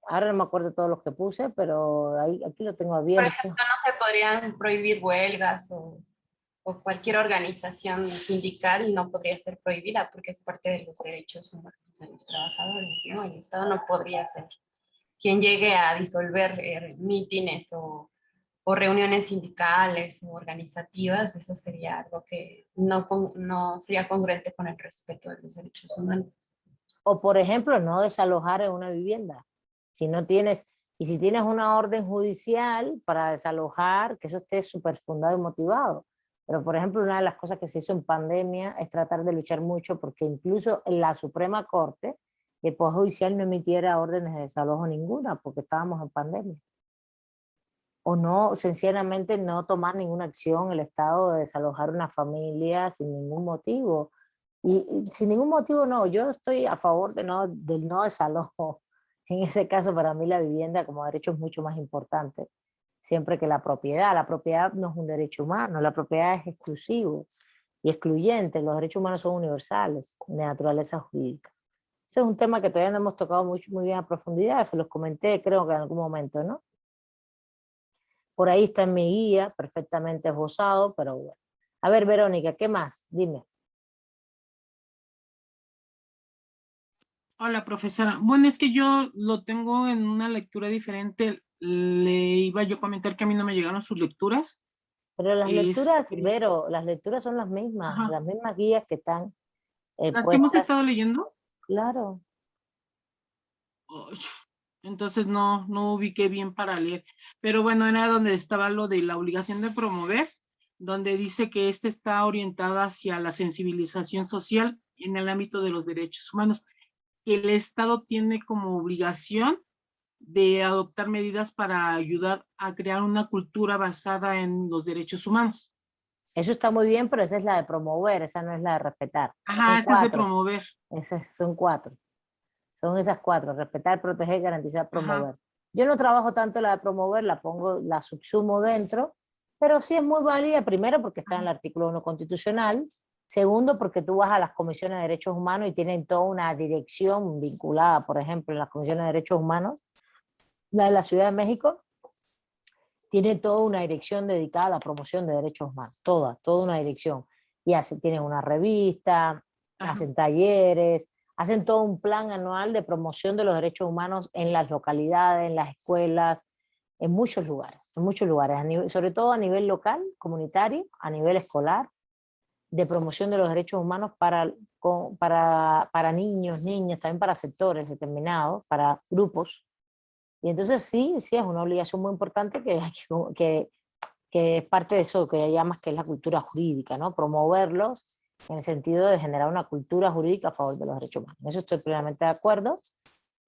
ahora no me acuerdo todos los que puse, pero aquí lo tengo Por abierto. ejemplo, no se podrían prohibir huelgas o cualquier organización sindical no podría ser prohibida porque es parte de los derechos humanos de los trabajadores, ¿no? El Estado no podría ser quien llegue a disolver mítines o reuniones sindicales o organizativas, eso sería algo que no sería congruente con el respeto de los derechos humanos. O por ejemplo, no desalojar en una vivienda. Si no tienes, y si tienes una orden judicial para desalojar, que eso esté súper fundado y motivado. Pero por ejemplo, una de las cosas que se hizo en pandemia es tratar de luchar mucho porque incluso en la Suprema Corte, el Poder Judicial no emitiera órdenes de desalojo ninguna porque estábamos en pandemia. O no, sencillamente no tomar ninguna acción el Estado de desalojar una familia sin ningún motivo. Y sin ningún motivo no, yo estoy a favor del no desalojo. En ese caso, para mí la vivienda como derecho es mucho más importante, siempre que la propiedad. La propiedad no es un derecho humano, la propiedad es exclusivo y excluyente. Los derechos humanos son universales, de naturaleza jurídica. Ese es un tema que todavía no hemos tocado muy bien a profundidad, se los comenté creo que en algún momento, ¿no? Por ahí está en mi guía, perfectamente esbozado, pero bueno. A ver, Verónica, ¿qué más? Dime. Hola, profesora. Bueno, es que yo lo tengo en una lectura diferente. Le iba yo a comentar que a mí no me llegaron sus lecturas. Pero las lecturas, Este, Vero, las lecturas son las ajá. mismas guías que están Las que hemos puestas, estado leyendo, claro. uy, entonces no ubiqué bien para leer. Pero bueno, era donde estaba lo de la obligación de promover, donde dice que esta está orientada hacia la sensibilización social en el ámbito de los derechos humanos, que el Estado tiene como obligación de adoptar medidas para ayudar a crear una cultura basada en los derechos humanos. Eso está muy bien, pero esa es la de promover, esa no es la de respetar. Son Ajá, ese es de cuatro, promover. esas son cuatro. Son esas cuatro, respetar, proteger, garantizar, Ajá, promover. Yo no trabajo tanto la de promover, la subsumo dentro, pero sí es muy válida, primero porque está en el ajá, artículo 1 constitucional, segundo porque tú vas a las comisiones de derechos humanos y tienen toda una dirección vinculada, por ejemplo, en las comisiones de derechos humanos, la de la Ciudad de México, tiene toda una dirección dedicada a la promoción de derechos humanos, toda una dirección. Y tienen una revista, ajá. hacen talleres, hacen todo un plan anual de promoción de los derechos humanos en las localidades, en las escuelas, en muchos lugares, sobre todo a nivel local, comunitario, a nivel escolar, de promoción de los derechos humanos para niños, niñas, también para sectores determinados, para grupos. Y entonces sí, es una obligación muy importante que es parte de eso que ya llamas que es la cultura jurídica, ¿no? Promoverlos en el sentido de generar una cultura jurídica a favor de los derechos humanos. En eso estoy plenamente de acuerdo.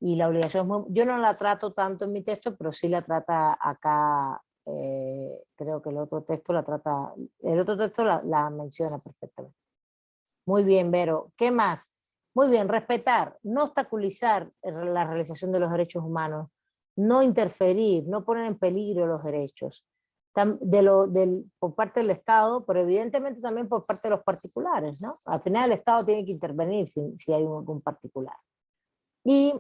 Y la obligación es yo no la trato tanto en mi texto, pero sí la trata acá creo que el otro texto la trata, el otro texto la menciona perfectamente. Muy bien, Vero. ¿Qué más? Muy bien, respetar, no obstaculizar la realización de los derechos humanos, no interferir, no poner en peligro los derechos por parte del Estado, pero evidentemente también por parte de los particulares, ¿no? Al final el Estado tiene que intervenir si hay algún particular. Y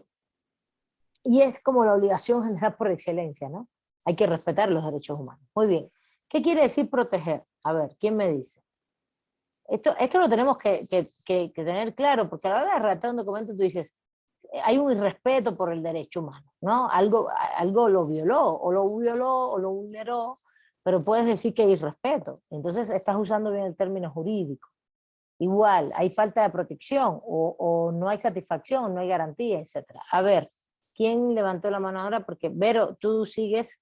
es como la obligación general por excelencia, ¿no? Hay que respetar los derechos humanos. Muy bien. ¿Qué quiere decir proteger? A ver, ¿quién me dice? Esto lo tenemos que tener claro, porque a la hora de redactar un documento tú dices, hay un irrespeto por el derecho humano, ¿no? Algo lo violó o lo vulneró, pero puedes decir que hay irrespeto. Entonces estás usando bien el término jurídico. Igual, hay falta de protección o no hay satisfacción, no hay garantía, etc. A ver, ¿quién levantó la mano ahora? Porque, Vero, tú sigues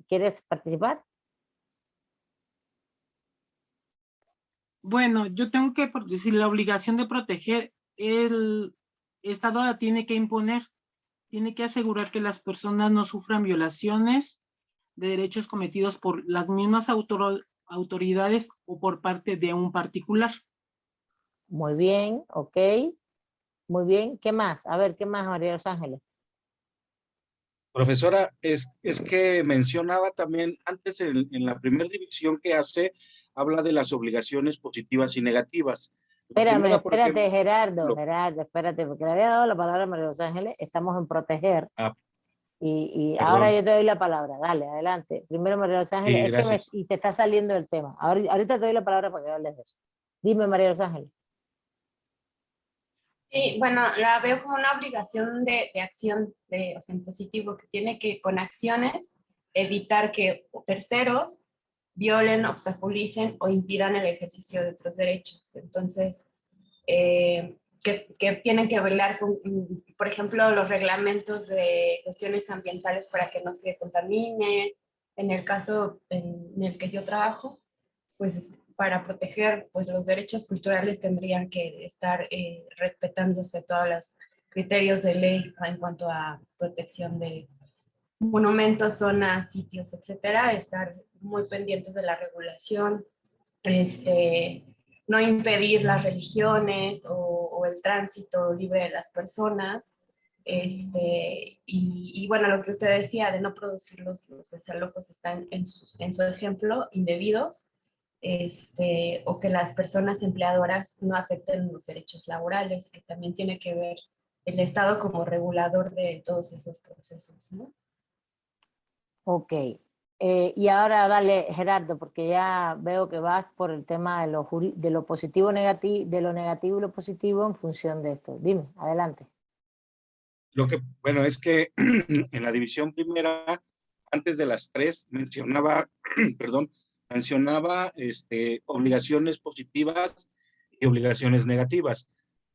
¿quieres participar? Bueno, yo tengo que decir, la obligación de proteger, el Estado la tiene que imponer, tiene que asegurar que las personas no sufran violaciones de derechos cometidos por las mismas autoridades o por parte de un particular. Muy bien, ok. Muy bien, ¿qué más? A ver, ¿qué más, María de los Ángeles? Profesora, es que mencionaba también antes en la primera división que hace, habla de las obligaciones positivas y negativas. La Espérame, primera, por espérate, ejemplo, Gerardo, espérate, porque le había dado la palabra a María de los Ángeles, estamos en proteger, ah, y ahora perdón, yo te doy la palabra, dale, adelante. Primero María de los Ángeles, sí, es que gracias. y te está saliendo del tema. Ahorita te doy la palabra para que hables de eso. Dime, María de los Ángeles. Sí, bueno, la veo como una obligación de acción, o sea, en positivo, que tiene que con acciones evitar que terceros violen, obstaculicen o impidan el ejercicio de otros derechos. Entonces, que tienen que velar con, por ejemplo, los reglamentos de cuestiones ambientales para que no se contamine. En el caso en el que yo trabajo, pues para proteger pues, los derechos culturales tendrían que estar respetándose todos los criterios de ley en cuanto a protección de monumentos, zonas, sitios, etcétera, estar muy pendientes de la regulación, no impedir las religiones o el tránsito libre de las personas, y bueno, lo que usted decía de no producir los desalojos están en su ejemplo indebidos, o que las personas empleadoras no afecten los derechos laborales, que también tiene que ver el Estado como regulador de todos esos procesos, ¿no? Ok. Y ahora dale, Gerardo, porque ya veo que vas por el tema de lo positivo negativo, de lo negativo y lo positivo en función de esto. Dime, adelante. Bueno, es que en la división primera, antes de las 3, mencionaba, perdón, obligaciones positivas y obligaciones negativas.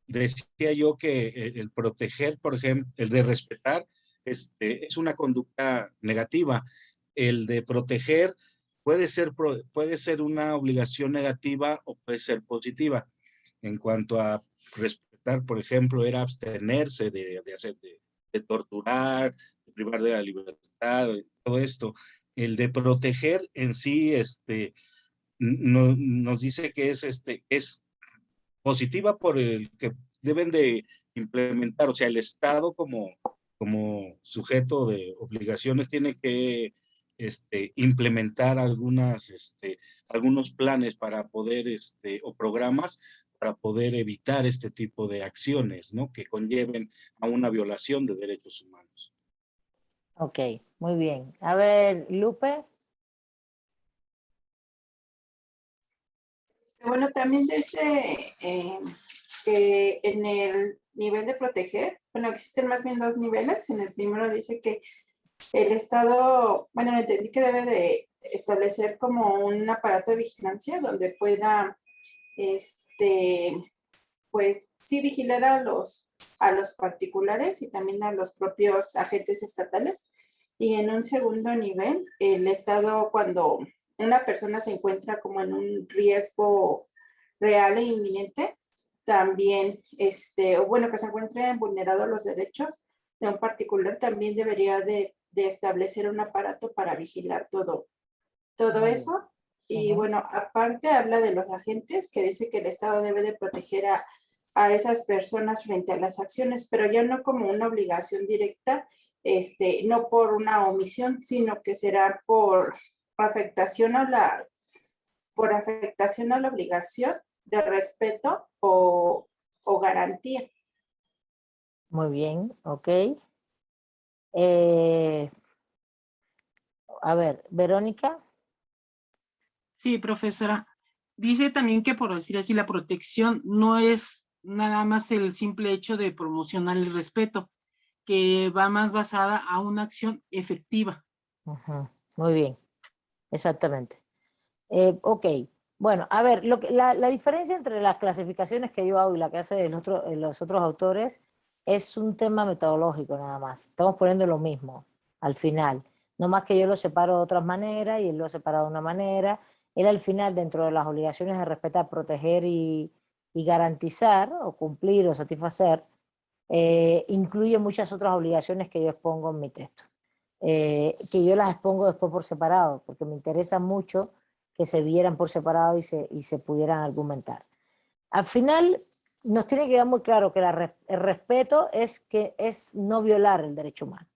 Decía yo que el proteger, por ejemplo, el de respetar, es una conducta negativa. El de proteger puede ser una obligación negativa o puede ser positiva. En cuanto a respetar, por ejemplo, era abstenerse de torturar, de privar de la libertad, todo esto. El de proteger en sí, nos dice que es positiva por el que deben de implementar, o sea, el Estado como sujeto de obligaciones tiene que implementar algunos planes para poder, o programas para poder evitar este tipo de acciones, ¿no? Que conlleven a una violación de derechos humanos. Ok, muy bien. A ver, Lupe. Bueno, también desde que en el nivel de proteger, bueno, existen más bien 2 niveles. En el primero dice que el Estado, bueno, entendí que debe de establecer como un aparato de vigilancia donde pueda, pues sí, vigilar a los particulares y también a los propios agentes estatales. Y en un segundo nivel, el Estado, cuando una persona se encuentra como en un riesgo real e inminente, también, o bueno, que se encuentren vulnerados los derechos de un particular, también debería de establecer un aparato para vigilar todo todo Muy bien. eso. Y Ujú. bueno, aparte habla de los agentes, que dice que el Estado debe de proteger a esas personas frente a las acciones, pero ya no como una obligación directa, no por una omisión, sino que será por afectación afectación a la obligación de respeto o garantía. Muy bien, ok. A ver, Verónica. Sí, profesora. Dice también que, por decir así, la protección no es nada más el simple hecho de promocionar el respeto, que va más basada a una acción efectiva. Ujú, muy bien, exactamente. Ok, bueno, a ver, la diferencia entre las clasificaciones que yo hago y la que hace los otros autores es un tema metodológico nada más. Estamos poniendo lo mismo al final. No más que yo lo separo de otras maneras y él lo separa de una manera. Él al final, dentro de las obligaciones de respetar, proteger y garantizar o cumplir o satisfacer, incluye muchas otras obligaciones que yo expongo en mi texto. Que yo las expongo después por separado, porque me interesa mucho que se vieran por separado y se pudieran argumentar. Al final, nos tiene que quedar muy claro que el respeto es no violar el derecho humano.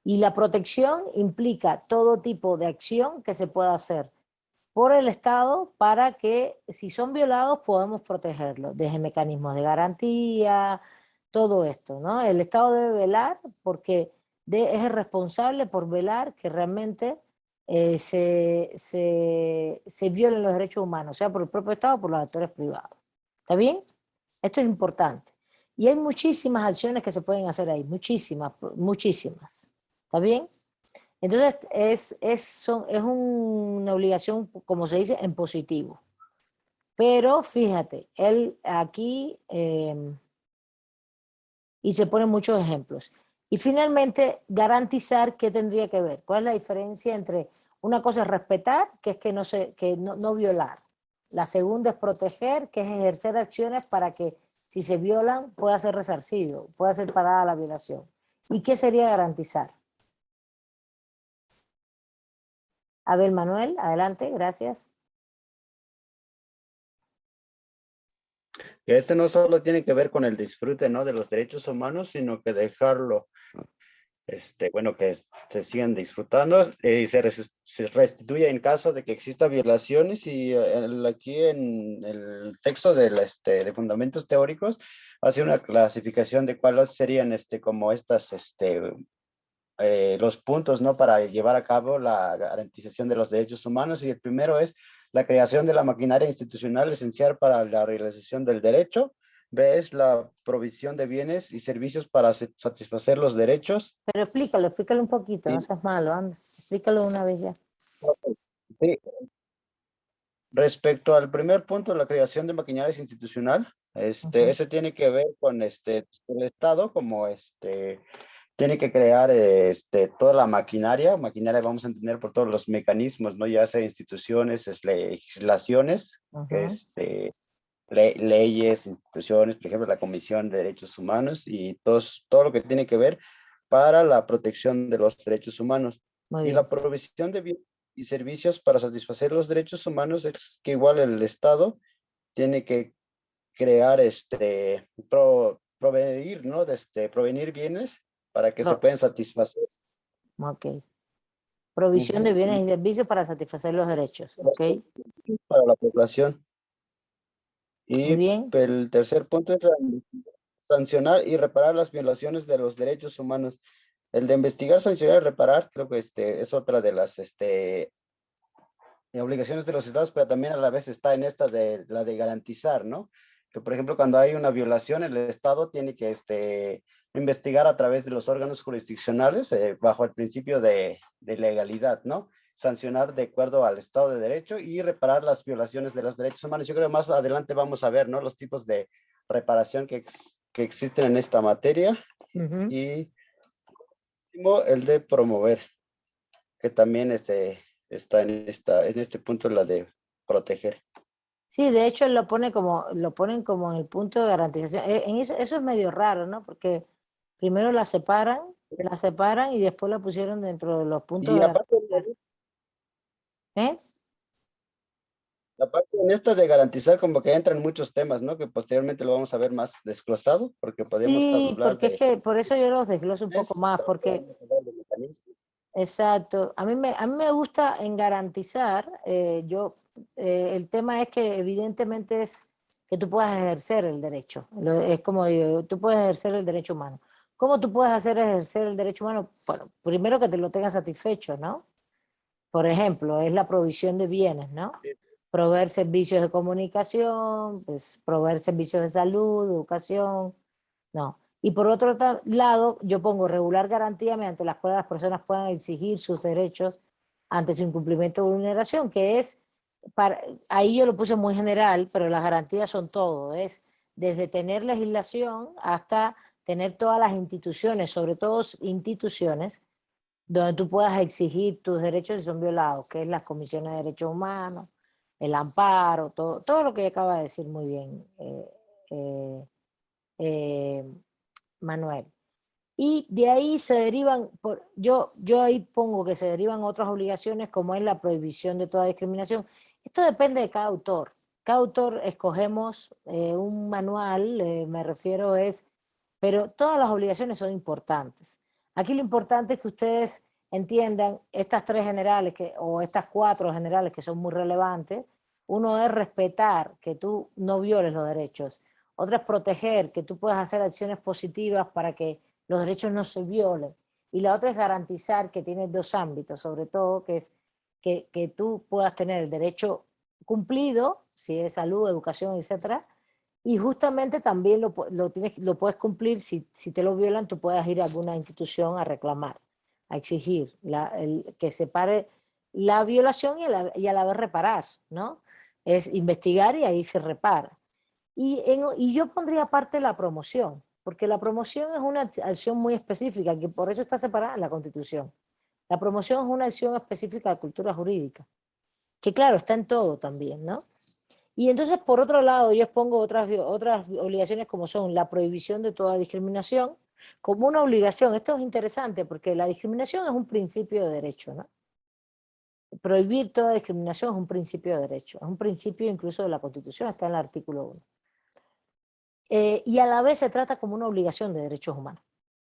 Y la protección implica todo tipo de acción que se pueda hacer por el Estado para que, si son violados, podamos protegerlos, desde mecanismos de garantía, todo esto, ¿no? El Estado debe velar porque es el responsable por velar que realmente se violen los derechos humanos, sea por el propio Estado o por los actores privados. ¿Está bien? Esto es importante. Y hay muchísimas acciones que se pueden hacer ahí, muchísimas, muchísimas. ¿Está bien? Entonces, es una obligación, como se dice, en positivo. Pero fíjate, él aquí, y se ponen muchos ejemplos. Y finalmente, garantizar qué tendría que ver. ¿Cuál es la diferencia entre una cosa es respetar, que es que no violar? La segunda es proteger, que es ejercer acciones para que si se violan pueda ser resarcido, pueda ser parada la violación. ¿Y qué sería garantizar? A ver, Manuel, adelante, gracias. Que este no solo tiene que ver con el disfrute, ¿no?, de los derechos humanos, sino que dejarlo, bueno, que se sigan disfrutando y se restituya en caso de que exista violaciones. Y aquí en el texto de fundamentos teóricos hace una clasificación de cuáles serían como estas, los puntos, ¿no?, para llevar a cabo la garantización de los derechos humanos. Y el primero es la creación de la maquinaria institucional esencial para la realización del derecho. B es la provisión de bienes y servicios para satisfacer los derechos. Pero explícalo un poquito, no Y, seas malo, anda. Explícalo una vez ya. sí, respecto al primer punto, la creación de maquinaria institucional, ese tiene que ver con el Estado, como tiene que crear toda la maquinaria vamos a entender por todos los mecanismos, ¿no? Ya sea instituciones, legislaciones, que leyes, instituciones, por ejemplo, la Comisión de Derechos Humanos y todo lo que tiene que ver para la protección de los derechos humanos. Muy Y bien. la provisión de bienes y servicios para satisfacer los derechos humanos es que igual el Estado tiene que crear, proveer, ¿no? Provenir bienes para que se Pro- puedan satisfacer. ok. Provisión de Ujú. bienes y servicios para satisfacer los derechos. Ok. Para la población. Muy Y bien. el tercer punto es sancionar y reparar las violaciones de los derechos humanos. El de investigar, sancionar y reparar, creo que es otra de las obligaciones de los estados, pero también a la vez está en esta de la de garantizar, ¿no? Que por ejemplo, cuando hay una violación, el estado tiene que investigar a través de los órganos jurisdiccionales bajo el principio de legalidad, ¿no? Sancionar de acuerdo al Estado de Derecho y reparar las violaciones de los derechos humanos. Yo creo que más adelante vamos a ver, ¿no?, los tipos de reparación que existen en esta materia. Ujú. Y último, el de promover, que también está en este punto, la de proteger. Sí, de hecho lo ponen como en el punto de garantización. Eso es medio raro, ¿no? Porque primero la separan y después la pusieron dentro de los puntos Y de aparte, garantía. ¿Eh? La parte en esta de garantizar como que entran muchos temas, ¿no? Que posteriormente lo vamos a ver más desglosado, porque podemos Sí, hablar porque es de... que por eso yo los desgloso un poco más, porque Vamos a hablar de mecanismos. exacto. A mí me gusta en garantizar, el tema es que evidentemente es que tú puedas ejercer el derecho. Es como digo, tú puedes ejercer el derecho humano. ¿Cómo tú puedes hacer ejercer el derecho humano? Bueno, primero que te lo tengas satisfecho, ¿no? Por ejemplo, es la provisión de bienes, ¿no? Proveer servicios de comunicación, pues, proveer servicios de salud, educación, no. Y por otro lado, yo pongo regular garantía mediante las cuales las personas puedan exigir sus derechos ante su incumplimiento o vulneración, que es, ahí yo lo puse muy general, pero las garantías son todo, es desde tener legislación hasta tener todas las instituciones, sobre todo instituciones, donde tú puedas exigir tus derechos si son violados, que es las comisiones de derechos humanos, el amparo, todo lo que acaba de decir muy bien eh, Manuel. Y de ahí se derivan, yo ahí pongo que se derivan otras obligaciones como es la prohibición de toda discriminación. Esto depende de cada autor. Cada autor escogemos un manual, me refiero pero todas las obligaciones son importantes. Aquí lo importante es que ustedes entiendan estas tres generales o estas cuatro generales que son muy relevantes. Uno es respetar que tú no violes los derechos. Otra es proteger, que tú puedas hacer acciones positivas para que los derechos no se violen. Y la otra es garantizar que tienes dos ámbitos, sobre todo, que es que tú puedas tener el derecho cumplido, si es salud, educación, etcétera, y justamente también lo puedes cumplir, si te lo violan, tú puedes ir a alguna institución a reclamar, a exigir que separe la violación y a la vez reparar, ¿no? Es investigar y ahí se repara. Y yo pondría aparte la promoción, porque la promoción es una acción muy específica, que por eso está separada en la Constitución. La promoción es una acción específica de cultura jurídica, que claro, está en todo también, ¿no? Y entonces, por otro lado, yo expongo otras obligaciones como son la prohibición de toda discriminación, como una obligación. Esto es interesante porque la discriminación es un principio de derecho, ¿no? Prohibir toda discriminación es un principio de derecho, es un principio incluso de la Constitución, está en el artículo 1. Y a la vez se trata como una obligación de derechos humanos,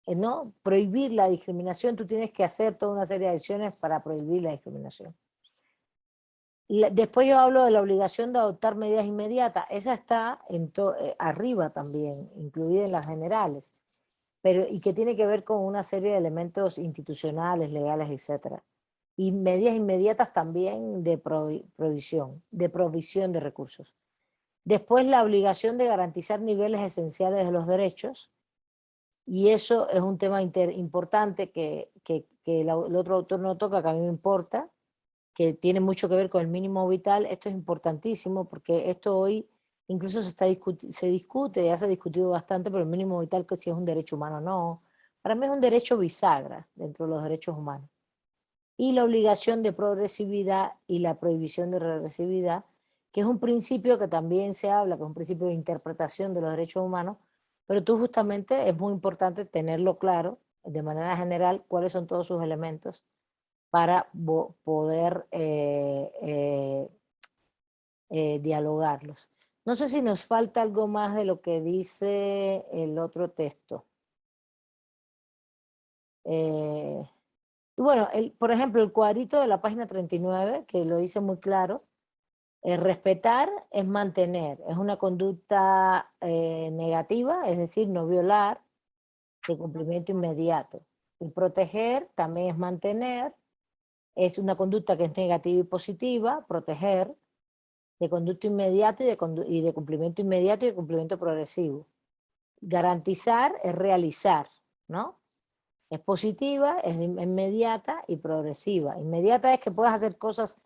¿no? Prohibir la discriminación, tú tienes que hacer toda una serie de acciones para prohibir la discriminación. Después yo hablo de la obligación de adoptar medidas inmediatas. Esa está arriba también, incluida en las generales, y que tiene que ver con una serie de elementos institucionales, legales, etc. Y medidas inmediatas también de provisión de recursos. Después la obligación de garantizar niveles esenciales de los derechos, y eso es un tema importante que el otro autor no toca, que a mí me importa, que tiene mucho que ver con el mínimo vital. Esto es importantísimo porque esto hoy incluso se discute, ya se ha discutido bastante, pero el mínimo vital, que si es un derecho humano o no, para mí es un derecho bisagra dentro de los derechos humanos. Y la obligación de progresividad y la prohibición de regresividad, que es un principio que también se habla, que es un principio de interpretación de los derechos humanos, pero tú justamente es muy importante tenerlo claro, de manera general, cuáles son todos sus elementos para poder dialogarlos. No sé si nos falta algo más de lo que dice el otro texto. Y bueno, por ejemplo, el cuadrito de la página 39, que lo dice muy claro, respetar es mantener, es una conducta negativa, es decir, no violar, de cumplimiento inmediato. Y proteger también es mantener, es una conducta que es negativa y positiva, proteger, de conducto inmediato y de cumplimiento inmediato y de cumplimiento progresivo. Garantizar es realizar, ¿no? Es positiva, es inmediata y progresiva. Inmediata es que puedas hacer cosas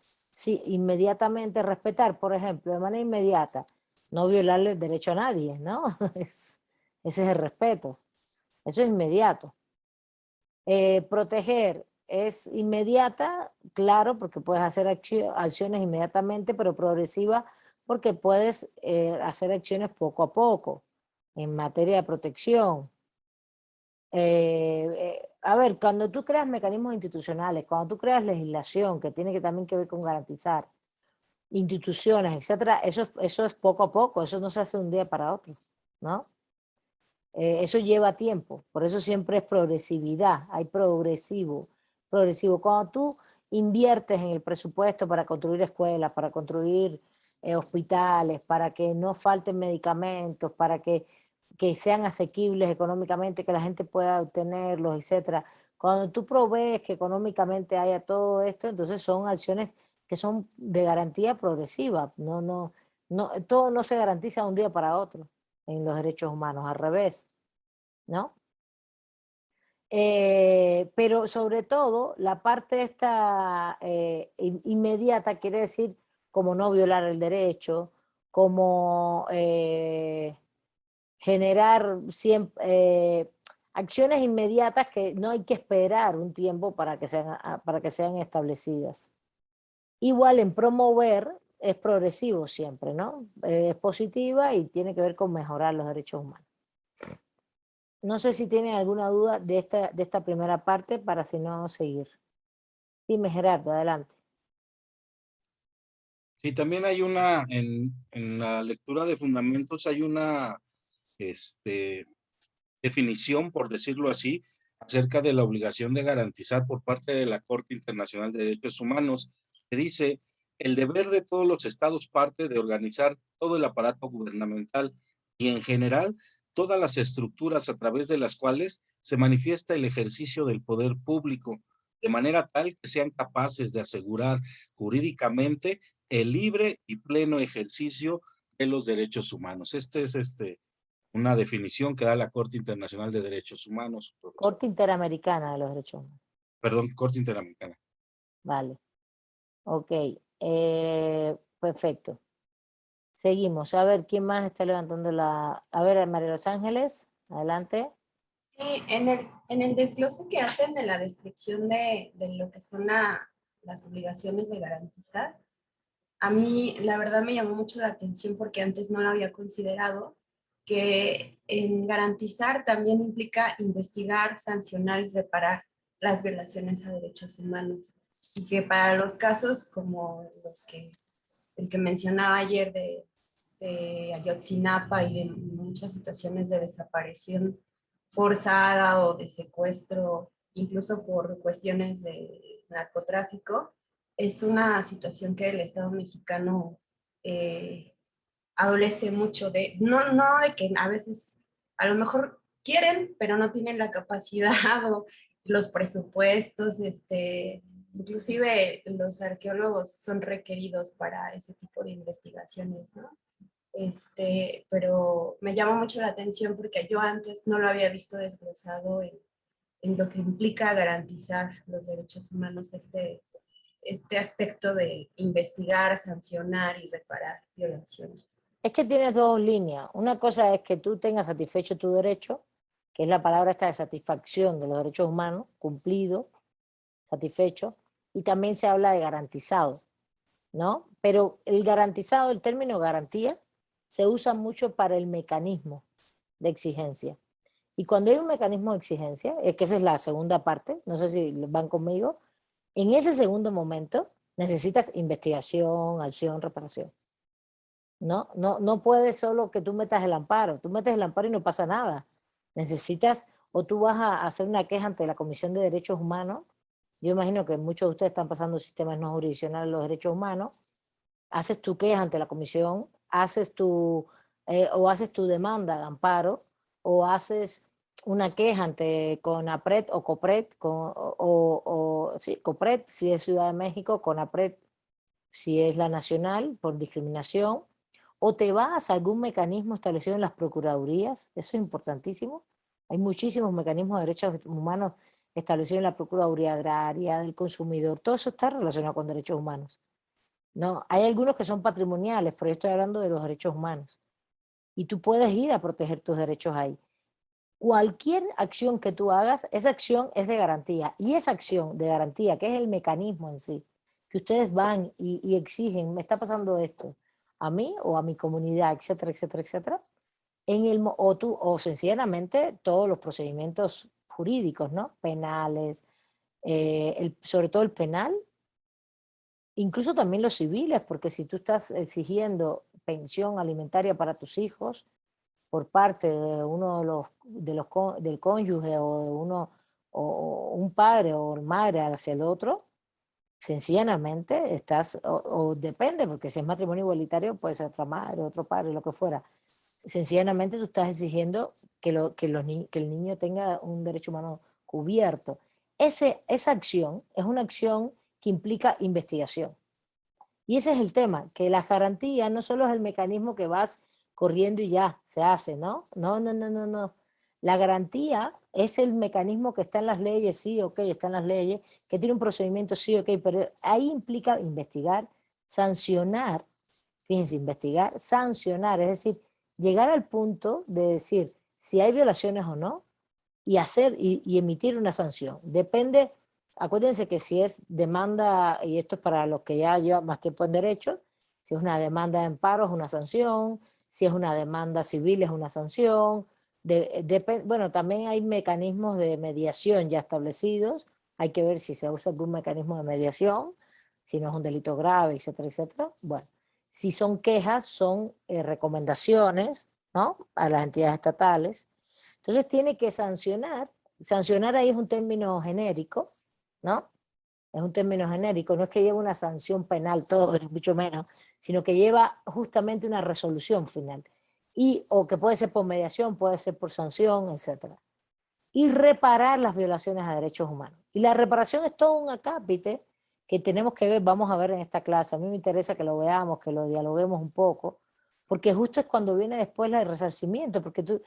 inmediatamente, respetar, por ejemplo, de manera inmediata, no violarle el derecho a nadie, ¿no? Ese es el respeto. Eso es inmediato. Proteger es inmediata, claro, porque puedes hacer acciones inmediatamente, pero progresiva porque puedes hacer acciones poco a poco en materia de protección. a ver, cuando tú creas mecanismos institucionales, cuando tú creas legislación que tiene que también que ver con garantizar instituciones, etcétera, eso es poco a poco, eso no se hace de un día para otro, ¿no? Eso lleva tiempo, por eso siempre es progresividad, hay progresivo. Cuando tú inviertes en el presupuesto para construir escuelas, para construir hospitales, para que no falten medicamentos, para que sean asequibles económicamente, que la gente pueda obtenerlos, etcétera. Cuando tú provees que económicamente haya todo esto, entonces son acciones que son de garantía progresiva. Todo no se garantiza de un día para otro en los derechos humanos, al revés, ¿no? Pero sobre todo, la parte esta inmediata quiere decir como no violar el derecho, como generar siempre, acciones inmediatas que no hay que esperar un tiempo para que sean establecidas. Igual en promover es progresivo siempre, ¿no? Es positiva y tiene que ver con mejorar los derechos humanos. No sé si tienen alguna duda de esta primera parte para si no seguir. Dime, Gerardo, adelante. Sí, también hay en la lectura de fundamentos hay una definición, por decirlo así, acerca de la obligación de garantizar por parte de la Corte Internacional de Derechos Humanos, que dice: el deber de todos los estados parte de organizar todo el aparato gubernamental y en general todas las estructuras a través de las cuales se manifiesta el ejercicio del poder público, de manera tal que sean capaces de asegurar jurídicamente el libre y pleno ejercicio de los derechos humanos. Este es una definición que da la Corte Internacional de Derechos Humanos. Corte Interamericana de los Derechos Humanos. Perdón, Corte Interamericana. Vale. Ok. Perfecto. Seguimos. A ver, ¿quién más está levantando la...? A ver, María Los Ángeles, adelante. Sí, en el desglose que hacen de la descripción de lo que son las obligaciones de garantizar, a mí la verdad me llamó mucho la atención porque antes no lo había considerado, que en garantizar también implica investigar, sancionar y reparar las violaciones a derechos humanos. Y que para los casos como el que mencionaba ayer de Ayotzinapa y de muchas situaciones de desaparición forzada o de secuestro, incluso por cuestiones de narcotráfico, es una situación que el Estado mexicano adolece mucho de, no de que a veces a lo mejor quieren, pero no tienen la capacidad o los presupuestos, inclusive los arqueólogos son requeridos para ese tipo de investigaciones, ¿no? Pero me llama mucho la atención porque yo antes no lo había visto desglosado en lo que implica garantizar los derechos humanos, este aspecto de investigar, sancionar y reparar violaciones. Es que tienes dos líneas. Una cosa es que tú tengas satisfecho tu derecho, que es la palabra esta de satisfacción de los derechos humanos, cumplido, satisfecho, y también se habla de garantizado, ¿no? Pero el garantizado, el término garantía, se usa mucho para el mecanismo de exigencia. Y cuando hay un mecanismo de exigencia, es que esa es la segunda parte, no sé si van conmigo, en ese segundo momento necesitas investigación, acción, reparación. No puedes solo que tú metas el amparo y no pasa nada. Necesitas, o tú vas a hacer una queja ante la Comisión de Derechos Humanos. Yo imagino que muchos de ustedes están pasando sistemas no jurisdiccionales de los derechos humanos. Haces tu queja ante la comisión, haces tu demanda de amparo, o haces una queja ante CONAPRED o COPRED, sí, COPRED si es Ciudad de México, CONAPRED si es la nacional por discriminación, o te vas a algún mecanismo establecido en las procuradurías, eso es importantísimo. Hay muchísimos mecanismos de derechos humanos establecidos en la Procuraduría Agraria, del consumidor, todo eso está relacionado con derechos humanos. No, hay algunos que son patrimoniales, pero yo estoy hablando de los derechos humanos. Y tú puedes ir a proteger tus derechos ahí. Cualquier acción que tú hagas, esa acción es de garantía. Y esa acción de garantía, que es el mecanismo en sí, que ustedes van y exigen, me está pasando esto, a mí o a mi comunidad, etcétera, etcétera, etcétera, o sencillamente todos los procedimientos jurídicos, ¿no? Penales, sobre todo el penal, incluso también los civiles, porque si tú estás exigiendo pensión alimentaria para tus hijos por parte de uno del cónyuge o de uno, o un padre o madre hacia el otro, sencillamente estás, o depende, porque si es matrimonio igualitario puede ser otra madre, otro padre, lo que fuera. Sencillamente tú estás exigiendo que el niño tenga un derecho humano cubierto. Esa acción es una acción que implica investigación. Y ese es el tema, que las garantías no solo es el mecanismo que vas corriendo y ya se hace, ¿no? No. La garantía es el mecanismo que está en las leyes, sí, ok, está en las leyes, que tiene un procedimiento, sí, ok, pero ahí implica investigar, sancionar, fíjense, investigar, sancionar, es decir, llegar al punto de decir si hay violaciones o no y hacer y emitir una sanción. Depende, acuérdense que si es demanda, y esto es para los que ya llevan más tiempo en derecho, si es una demanda de amparo es una sanción, si es una demanda civil es una sanción. Bueno, también hay mecanismos de mediación ya establecidos, hay que ver si se usa algún mecanismo de mediación, si no es un delito grave, etcétera, etcétera. Bueno, si son quejas, son recomendaciones, ¿no?, a las entidades estatales. Entonces tiene que sancionar. Sancionar ahí es un término genérico, ¿no? Es un término genérico, no es que lleve una sanción penal todo, mucho menos, sino que lleva justamente una resolución final. O que puede ser por mediación, puede ser por sanción, etc. Y reparar las violaciones a derechos humanos. Y la reparación es todo un acápite que tenemos que ver, vamos a ver en esta clase. A mí me interesa que lo veamos, que lo dialoguemos un poco, porque justo es cuando viene después el resarcimiento, porque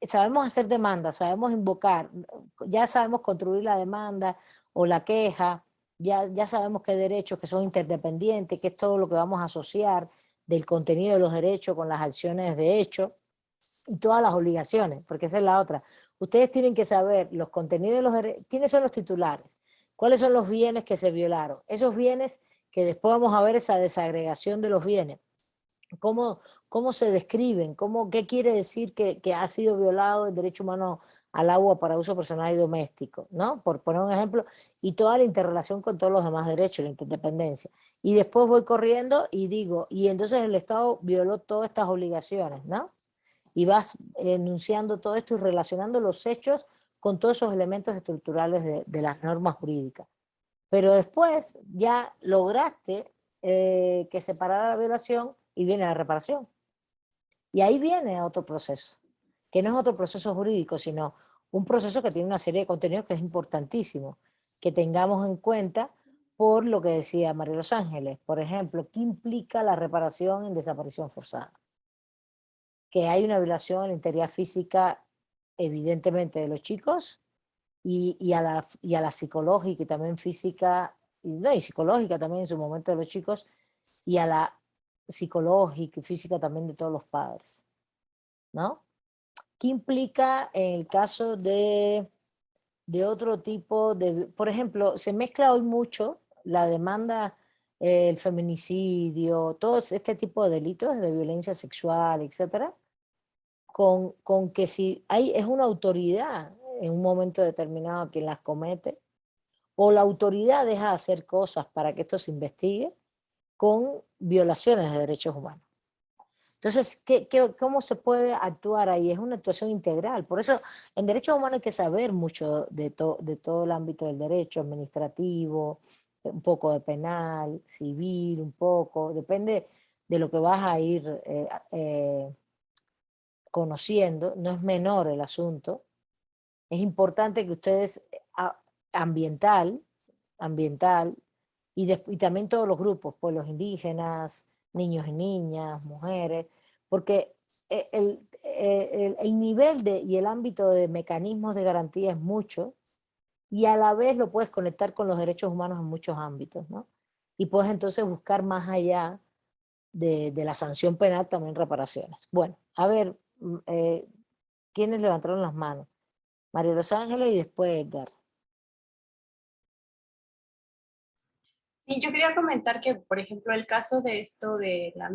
sabemos hacer demandas, sabemos invocar, ya sabemos construir la demanda o la queja, ya sabemos qué derechos que son interdependientes, que es todo lo que vamos a asociar del contenido de los derechos con las acciones de hecho y todas las obligaciones, porque esa es la otra. Ustedes tienen que saber los contenidos de los derechos, quiénes son los titulares, cuáles son los bienes que se violaron, esos bienes que después vamos a ver esa desagregación de los bienes. ¿Cómo se describen? ¿Qué quiere decir que ha sido violado el derecho humano al agua para uso personal y doméstico? ¿No? Por poner un ejemplo, y toda la interrelación con todos los demás derechos, la interdependencia. Y después voy corriendo y digo, y entonces el Estado violó todas estas obligaciones, ¿no? Y vas enunciando todo esto y relacionando los hechos con todos esos elementos estructurales de las normas jurídicas. Pero después ya lograste que separara la violación y viene la reparación. Y ahí viene otro proceso, que no es otro proceso jurídico, sino un proceso que tiene una serie de contenidos que es importantísimo, que tengamos en cuenta por lo que decía María Los Ángeles. Por ejemplo, ¿qué implica la reparación en desaparición forzada? Que hay una violación a la integridad física, evidentemente, de los chicos, y a la psicológica y también física, y psicológica también en su momento de los chicos, y a la psicológica y física también de todos los padres, ¿no? ¿Qué implica en el caso de otro tipo de, por ejemplo, se mezcla hoy mucho la demanda, el feminicidio, todo este tipo de delitos de violencia sexual, etcétera, con que si es una autoridad en un momento determinado quien las comete, o la autoridad deja de hacer cosas para que esto se investigue, con violaciones de derechos humanos. Entonces, ¿cómo se puede actuar ahí? Es una actuación integral. Por eso, en derechos humanos hay que saber mucho de todo el ámbito del derecho administrativo, un poco de penal, civil, un poco, depende de lo que vas a ir conociendo. No es menor el asunto. Es importante que ustedes, ambiental, y también todos los grupos, pueblos indígenas, niños y niñas, mujeres, porque el nivel y el ámbito de mecanismos de garantía es mucho, y a la vez lo puedes conectar con los derechos humanos en muchos ámbitos, ¿no? Y puedes entonces buscar más allá de la sanción penal también reparaciones. Bueno, a ver, ¿quiénes levantaron las manos? María Los Ángeles y después Edgar. Sí, yo quería comentar que, por ejemplo, el caso de esto de la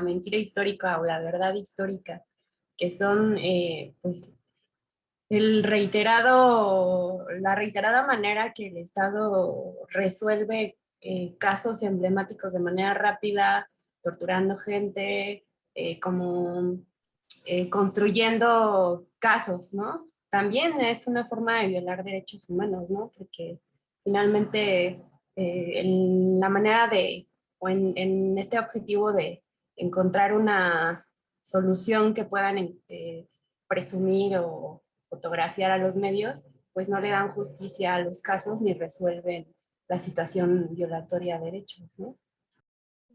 mentira histórica o la verdad histórica, que son pues la reiterada manera que el Estado resuelve casos emblemáticos de manera rápida, torturando gente, como construyendo casos, ¿no? También es una forma de violar derechos humanos, ¿no? Porque finalmente en la manera de, o en este objetivo de encontrar una solución que puedan presumir o fotografiar a los medios, pues no le dan justicia a los casos ni resuelven la situación violatoria de derechos, ¿no?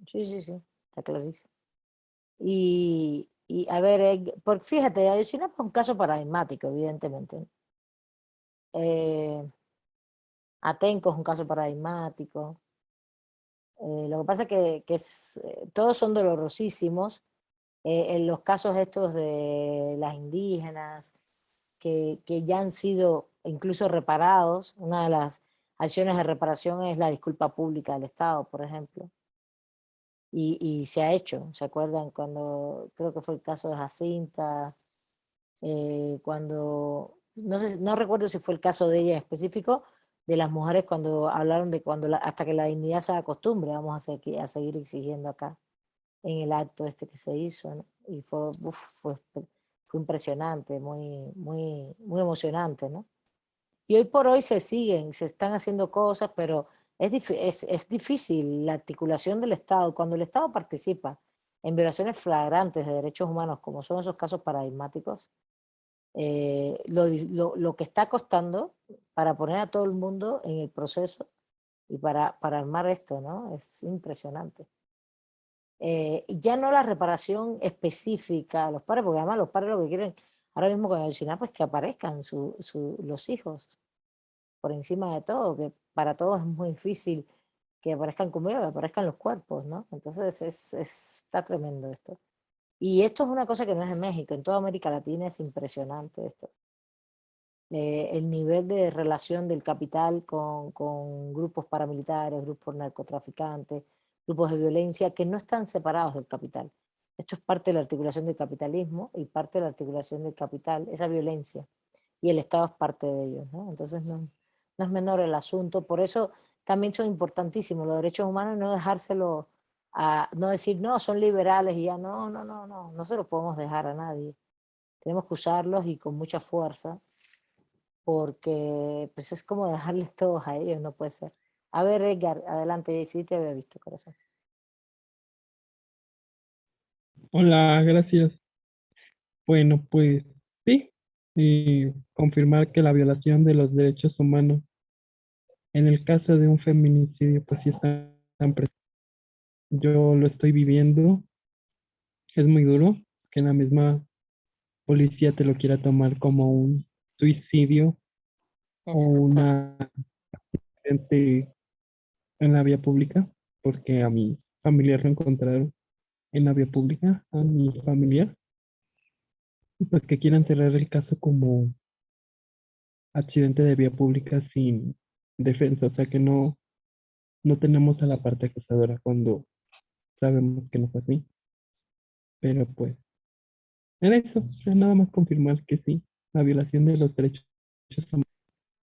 Sí, está clarísimo. Y a ver, porque fíjate, Ayotzinapa es un caso paradigmático, evidentemente. Atenco es un caso paradigmático. Lo que pasa es que todos son dolorosísimos. En los casos estos de las indígenas, que ya han sido incluso reparados, una de las acciones de reparación es la disculpa pública del Estado, por ejemplo. Y se ha hecho, ¿se acuerdan? Cuando, creo que fue el caso de Jacinta, cuando, no recuerdo si fue el caso de ella en específico, de las mujeres cuando hablaron de cuando hasta que la dignidad se acostumbre, vamos a seguir exigiendo acá, en el acto este que se hizo, ¿no? Y fue impresionante, muy emocionante, ¿no? Y hoy por hoy se están haciendo cosas, pero es difícil la articulación del Estado. Cuando el Estado participa en violaciones flagrantes de derechos humanos, como son esos casos paradigmáticos, lo que está costando para poner a todo el mundo en el proceso y para armar esto, ¿no? Es impresionante. Ya no la reparación específica a los padres, porque además los padres lo que quieren ahora mismo con el Ayotzinapa es que aparezcan los hijos por encima de todo, que para todos es muy difícil que aparezcan conmigo, que aparezcan los cuerpos, ¿no? Entonces está tremendo esto. Y esto es una cosa que no es de México, en toda América Latina es impresionante esto. El nivel de relación del capital con grupos paramilitares, grupos narcotraficantes, grupos de violencia que no están separados del capital. Esto es parte de la articulación del capitalismo y parte de la articulación del capital, esa violencia. Y el Estado es parte de ellos, ¿no? Entonces no es menor el asunto. Por eso también son importantísimos los derechos humanos, no dejárselo no decir, no, son liberales y ya, no se los podemos dejar a nadie. Tenemos que usarlos y con mucha fuerza, porque pues es como dejarles todos a ellos, no puede ser. A ver, Edgar, adelante, sí te había visto, corazón. Hola, gracias. Bueno, pues sí, confirmar que la violación de los derechos humanos en el caso de un feminicidio, pues sí están presentes. Yo lo estoy viviendo, es muy duro que la misma policía te lo quiera tomar como un suicidio o una accidente en la vía pública, porque a mi familiar lo encontraron en la vía pública, a mi familiar, y pues que quieran cerrar el caso como accidente de vía pública sin defensa, o sea que no tenemos a la parte acusadora cuando sabemos que no fue así. Pero pues, en eso, o sea, nada más confirmar que sí, la violación de los derechos humanos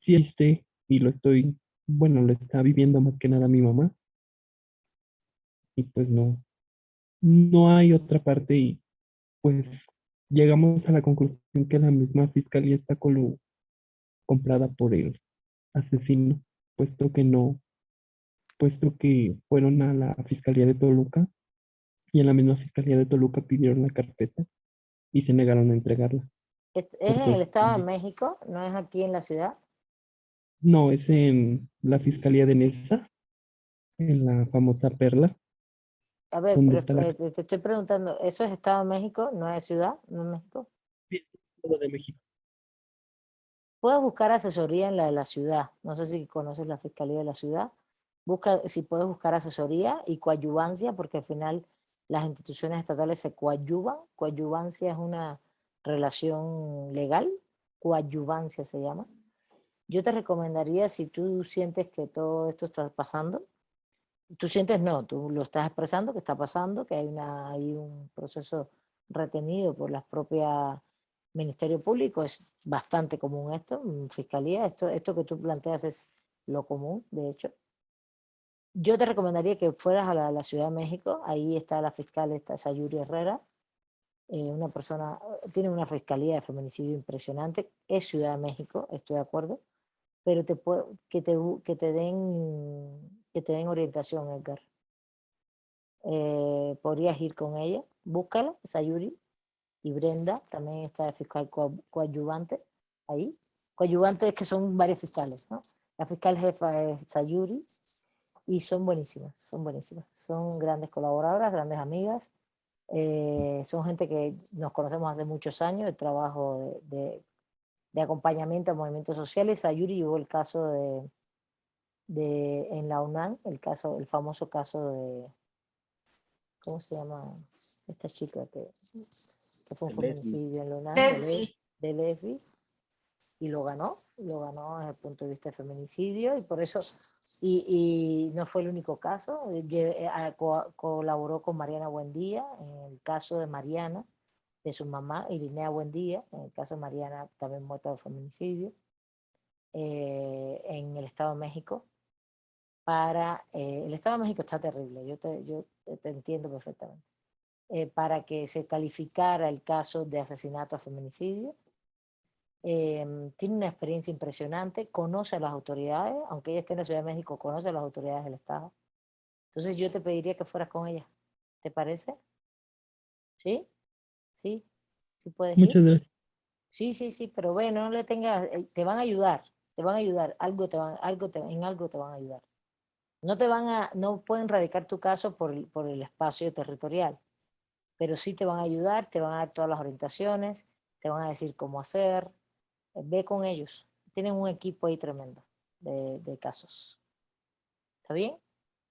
sí existe y lo estoy, bueno, lo está viviendo más que nada mi mamá. Y pues no hay otra parte y pues llegamos a la conclusión que la misma fiscalía está comprada por el asesino, puesto que no, puesto que fueron a la Fiscalía de Toluca y en la misma Fiscalía de Toluca pidieron la carpeta y se negaron a entregarla. ¿Es por en el Estado de cuestiones- México? ¿No es aquí en la ciudad? No, es en la Fiscalía de Neza, en la famosa Perla, A ver, donde pero está la te estoy preguntando, ¿eso es Estado de México? ¿No es ciudad? ¿No es México? Fiscalía de México. Puedes buscar asesoría en la de la ciudad. No sé si conoces la Fiscalía de la Ciudad. Busca, si puedes buscar asesoría y coadyuvancia, porque al final las instituciones estatales se coadyuvan. Coadyuvancia es una relación legal, coadyuvancia se llama. Yo te recomendaría, si tú sientes que todo esto está pasando, tú sientes no, tú lo estás expresando, que está pasando, que hay un proceso retenido por las propias Ministerio Público es bastante común esto, Fiscalía, esto que tú planteas es lo común, de hecho. Yo te recomendaría que fueras a la Ciudad de México, ahí está la fiscal, está Sayuri Herrera, una persona, tiene una fiscalía de feminicidio impresionante, es Ciudad de México, estoy de acuerdo, pero que te den orientación, Edgar. Podrías ir con ella, búscala, Sayuri, y Brenda también está de fiscal coadyuvante ahí. Coadyuvante es que son varios fiscales, ¿no? La fiscal jefa es Sayuri y son buenísimas, son grandes colaboradoras, grandes amigas, son gente que nos conocemos hace muchos años, de trabajo de acompañamiento a movimientos sociales. Sayuri llevó el caso en la UNAM, el famoso caso de, ¿cómo se llama esta chica que fue un feminicidio en la UNAM? De Lesbi, y lo ganó desde el punto de vista de feminicidio, y por eso, y no fue el único caso, colaboró con Mariana Buendía en el caso de Mariana, de su mamá, Irinea Buendía, en el caso de Mariana también muerta de feminicidio, en el Estado de México. El Estado de México está terrible, yo te entiendo perfectamente. Para que se calificara el caso de asesinato a feminicidio. Tiene una experiencia impresionante, conoce a las autoridades, aunque ella esté en la Ciudad de México, conoce a las autoridades del Estado. Entonces yo te pediría que fueras con ella, ¿te parece? ¿Sí? ¿Sí? ¿Sí puedes ir? Muchas gracias. Sí, pero bueno, no le tengas, te van a ayudar, en algo te van a ayudar. No pueden radicar tu caso por el espacio territorial, pero sí te van a ayudar, te van a dar todas las orientaciones, te van a decir cómo hacer. Ve con ellos, tienen un equipo ahí tremendo de casos. ¿Está bien?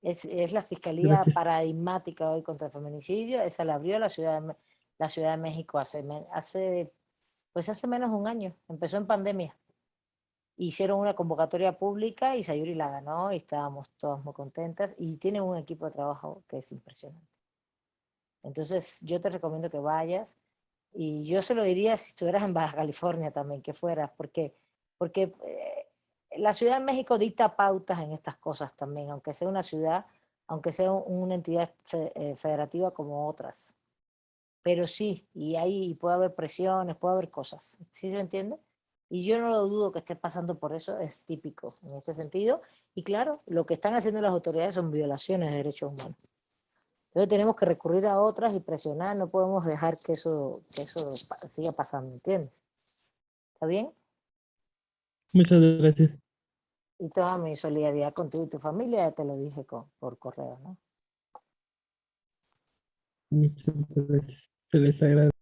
Es la Fiscalía Gracias. Paradigmática hoy contra el feminicidio. Esa la abrió la Ciudad de México hace menos de un año. Empezó en pandemia. Hicieron una convocatoria pública y Sayuri la ganó y estábamos todas muy contentas, y tienen un equipo de trabajo que es impresionante. Entonces yo te recomiendo que vayas, y yo se lo diría si estuvieras en Baja California también, que fueras, porque la Ciudad de México dicta pautas en estas cosas también, aunque sea una ciudad, aunque sea una entidad federativa como otras. Pero sí, y ahí puede haber presiones, puede haber cosas, ¿sí se entiende? Y yo no lo dudo que estés pasando por eso, es típico en este sentido. Y claro, lo que están haciendo las autoridades son violaciones de derechos humanos. Entonces tenemos que recurrir a otras y presionar, no podemos dejar que eso siga pasando, ¿entiendes? ¿Está bien? Muchas gracias. Y toda mi solidaridad contigo y tu familia, ya te lo dije por correo, ¿no? Muchas gracias. Se les agradece.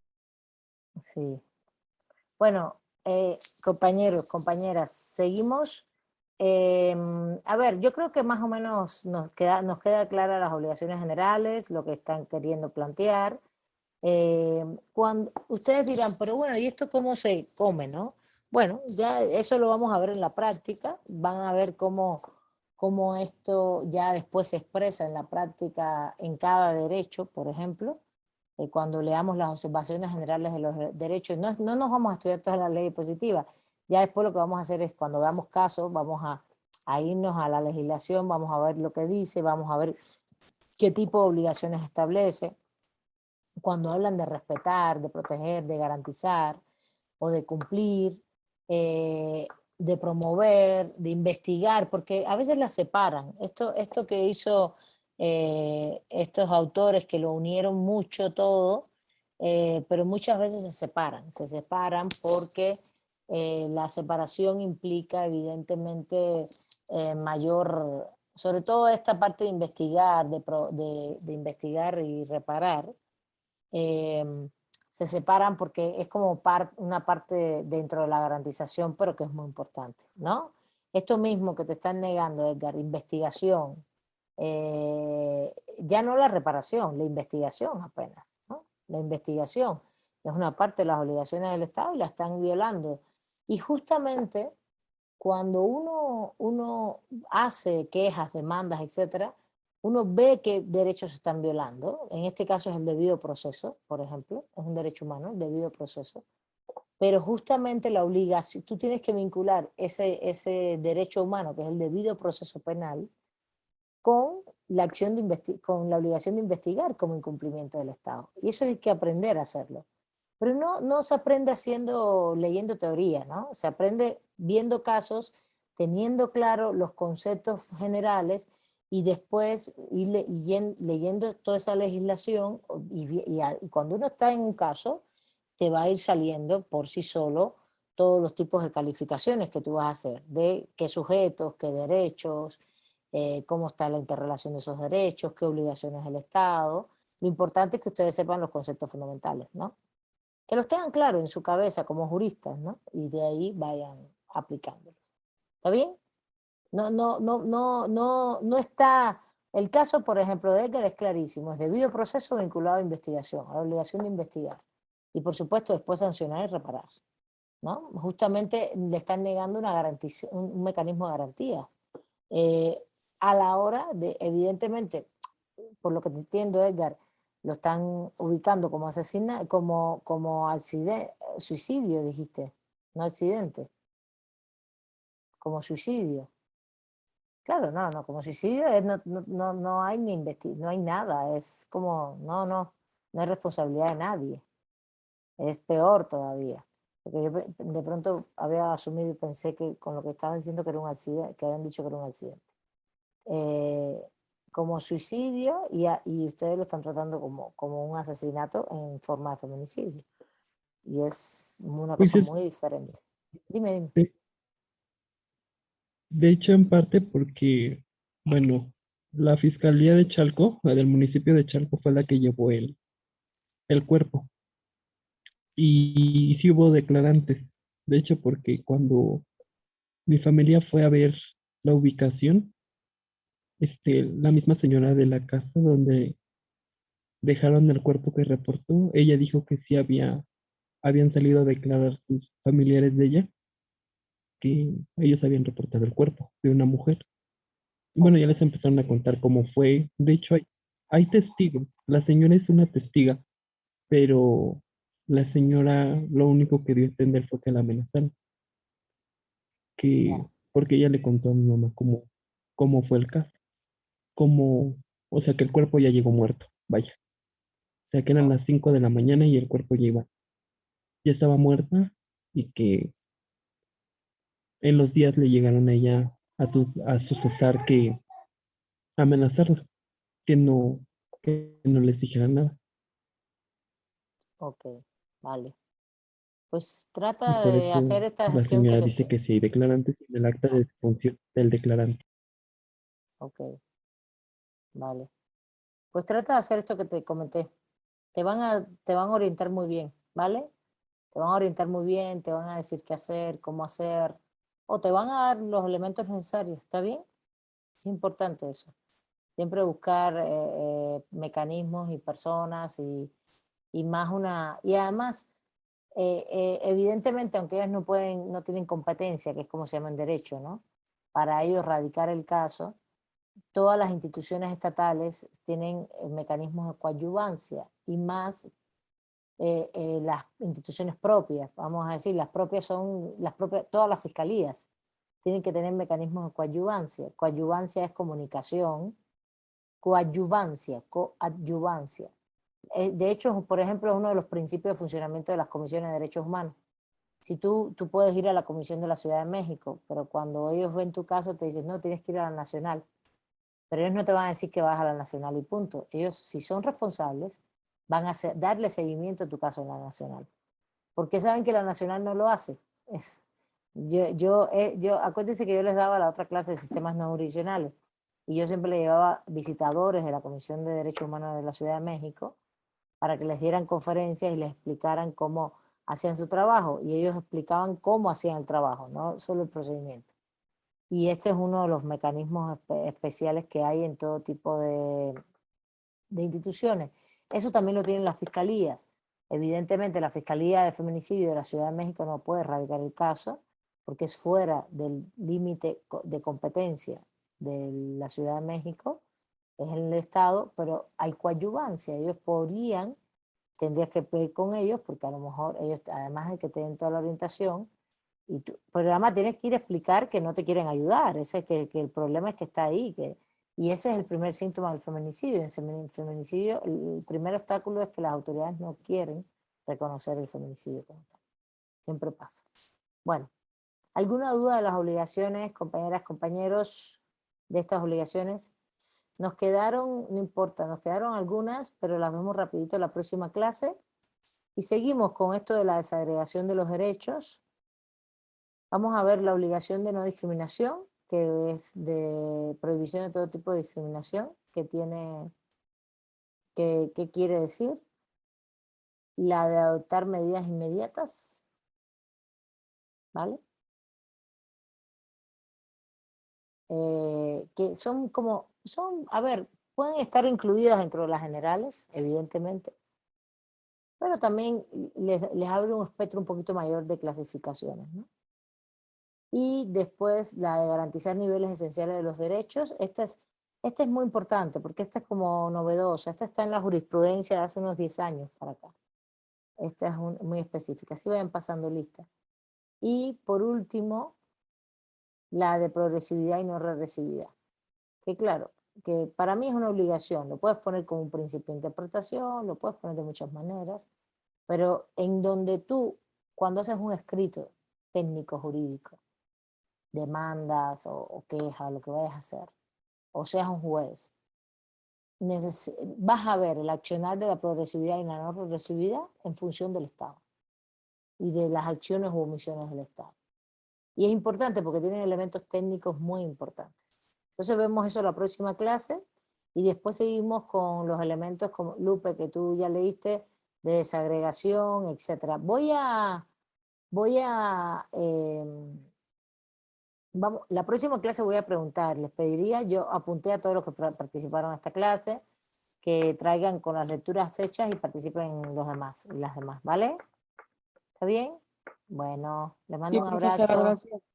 Sí. Bueno, compañeros, compañeras, seguimos. A ver, yo creo que más o menos nos queda clara las obligaciones generales, lo que están queriendo plantear. Cuando ustedes dirán, pero bueno, ¿y esto cómo se come, no? Bueno, ya eso lo vamos a ver en la práctica, van a ver cómo esto ya después se expresa en la práctica en cada derecho, por ejemplo. Cuando leamos las observaciones generales de los derechos, no nos vamos a estudiar toda la ley positiva, ya después lo que vamos a hacer es, cuando veamos casos, vamos a irnos a la legislación, vamos a ver lo que dice, vamos a ver qué tipo de obligaciones establece, cuando hablan de respetar, de proteger, de garantizar o de cumplir, de promover, de investigar, porque a veces las separan. Esto que hizo estos autores, que lo unieron mucho todo, pero muchas veces se separan porque la separación implica evidentemente mayor, sobre todo esta parte de investigar, de investigar y reparar. Se separan porque es como una parte dentro de la garantización, pero que es muy importante, ¿no? Esto mismo que te están negando, Edgar, investigación, ya no la reparación, la investigación apenas, ¿no? La investigación es una parte de las obligaciones del Estado y la están violando. Y justamente cuando uno hace quejas, demandas, etcétera, uno ve qué derechos se están violando. En este caso es el debido proceso, por ejemplo, es un derecho humano, el debido proceso. pero justamente la obligación, tú tienes que vincular ese derecho humano, que es el debido proceso penal, con la acción con la obligación de investigar como incumplimiento del Estado. Y eso hay que aprender a hacerlo. Pero no se aprende leyendo teoría, ¿no? Se aprende viendo casos, teniendo claro los conceptos generales y después leyendo toda esa legislación y cuando uno está en un caso, te va a ir saliendo por sí solo todos los tipos de calificaciones que tú vas a hacer, de qué sujetos, qué derechos, cómo está la interrelación de esos derechos, qué obligaciones del Estado. Lo importante es que ustedes sepan los conceptos fundamentales, ¿no? Que los tengan claro en su cabeza como juristas, ¿no? Y de ahí vayan aplicándolos. ¿Está bien? No está... El caso, por ejemplo, de Edgar es clarísimo, es debido proceso vinculado a investigación, a la obligación de investigar. Y por supuesto después sancionar y reparar, ¿no? Justamente le están negando una garantía, un mecanismo de garantía. A la hora de, evidentemente, por lo que te entiendo, Edgar, lo están ubicando como como suicidio, dijiste, no accidente, como suicidio. Claro, no, como suicidio no hay no hay nada, es como, no hay responsabilidad de nadie, es peor todavía. Porque yo de pronto había asumido y pensé que con lo que estaban diciendo que era un accidente, que habían dicho que era un accidente. Como suicidio y ustedes lo están tratando como un asesinato en forma de feminicidio. Y es una Pues cosa muy diferente. Dime. de hecho, en parte porque, bueno, la Fiscalía de Chalco, la del municipio de Chalco, fue la que llevó el cuerpo. Y sí hubo declarantes. De hecho, porque cuando mi familia fue a ver la ubicación, la misma señora de la casa donde dejaron el cuerpo que reportó, ella dijo que sí habían salido a declarar sus familiares de ella, que ellos habían reportado el cuerpo de una mujer. Y bueno, ya les empezaron a contar cómo fue. De hecho, hay testigos. La señora es una testiga, pero la señora lo único que dio a entender fue que la amenazaron, Ya. porque ella le contó a mi mamá cómo fue el caso, o sea, que el cuerpo ya llegó muerto, vaya. O sea, que eran las 5 de la mañana y el cuerpo ya estaba muerta y que en los días le llegaron a ella a su cesar que amenazarla, que no les dijeran nada. Ok, vale. Pues Y trata por de eso hacer esta la gestión que señora te dice estoy. que sí hay declarantes y en el acta de defunción del declarante. Ok, vale. Pues trata de hacer esto que te comenté. Te van a orientar muy bien, ¿vale? Te van a orientar muy bien, te van a decir qué hacer, cómo hacer, o te van a dar los elementos necesarios, ¿está bien? Es importante eso. Siempre buscar mecanismos y personas y más y además, evidentemente, aunque ellos no tienen competencia, que es como se llama en derecho, ¿no? Para ellos radicar el caso, todas las instituciones estatales tienen mecanismos de coadyuvancia y más las instituciones propias, vamos a decir, las propias son todas las fiscalías tienen que tener mecanismos de coadyuvancia. Coadyuvancia es comunicación, coadyuvancia. De hecho, por ejemplo, es uno de los principios de funcionamiento de las comisiones de derechos humanos. Si tú puedes ir a la Comisión de la Ciudad de México, pero cuando ellos ven tu caso te dicen, no, tienes que ir a la Nacional. Pero ellos no te van a decir que vas a la Nacional y punto. Ellos, si son responsables, van a darle seguimiento a tu caso en la Nacional. Porque saben que la Nacional no lo hace. Acuérdense que yo les daba la otra clase de sistemas no jurisdiccionales y yo siempre le llevaba visitadores de la Comisión de Derechos Humanos de la Ciudad de México para que les dieran conferencias y les explicaran cómo hacían su trabajo y ellos explicaban cómo hacían el trabajo, no solo el procedimiento. Y este es uno de los mecanismos especiales que hay en todo tipo de instituciones. Eso también lo tienen las fiscalías. Evidentemente la Fiscalía de Feminicidio de la Ciudad de México no puede erradicar el caso porque es fuera del límite de competencia de la Ciudad de México, es en el Estado, pero hay coadyuvancia. Ellos podrían tendrías que pedir con ellos, porque a lo mejor ellos, además de que te den toda la orientación, pero además tienes que ir a explicar que no te quieren ayudar, que el problema es que está ahí, y ese es el primer síntoma del feminicidio. En el feminicidio, el primer obstáculo es que las autoridades no quieren reconocer el feminicidio como tal. Siempre pasa. Bueno, ¿alguna duda de las obligaciones, compañeras, compañeros, de estas obligaciones? Nos quedaron, no importa, nos quedaron algunas, pero las vemos rapidito en la próxima clase. Y seguimos con esto de la desagregación de los derechos. Vamos a ver la obligación de no discriminación, que es de prohibición de todo tipo de discriminación, ¿qué quiere decir? La de adoptar medidas inmediatas, ¿vale? Que a ver, pueden estar incluidas dentro de las generales, evidentemente, pero también les abre un espectro un poquito mayor de clasificaciones, ¿no? Y después la de garantizar niveles esenciales de los derechos. Esta es muy importante porque esta es como novedosa. Esta está en la jurisprudencia de hace unos 10 años para acá. Esta es muy específica. Así vayan pasando lista. Y por último, la de progresividad y no regresividad. Que claro, que para mí es una obligación. Lo puedes poner como un principio de interpretación, lo puedes poner de muchas maneras, pero en donde tú, cuando haces un escrito técnico jurídico, demandas o quejas, lo que vayas a hacer, o seas un juez, vas a ver el accionar de la progresividad y la no progresividad en función del Estado y de las acciones u omisiones del Estado. Y es importante porque tienen elementos técnicos muy importantes. Entonces vemos eso en la próxima clase y después seguimos con los elementos como Lupe, que tú ya leíste, de desagregación, etc. La próxima clase voy a preguntar, les pediría, yo apunté a todos los que participaron en esta clase, que traigan con las lecturas hechas y participen los demás, y las demás, ¿vale? ¿Está bien? Bueno, les mando Sí, un profesora, abrazo. gracias.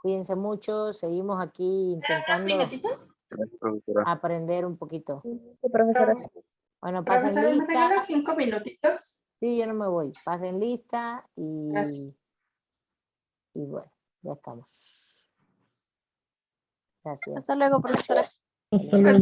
Cuídense mucho, seguimos aquí ¿Más intentando minutitos? aprender un poquito. Pro- Bueno, pasen Profesora, ¿me lista. regala 5 minutitos? Sí, yo no me voy. Pasen lista Gracias. y bueno, ya estamos. Gracias. Hasta luego, profesora. Hasta luego.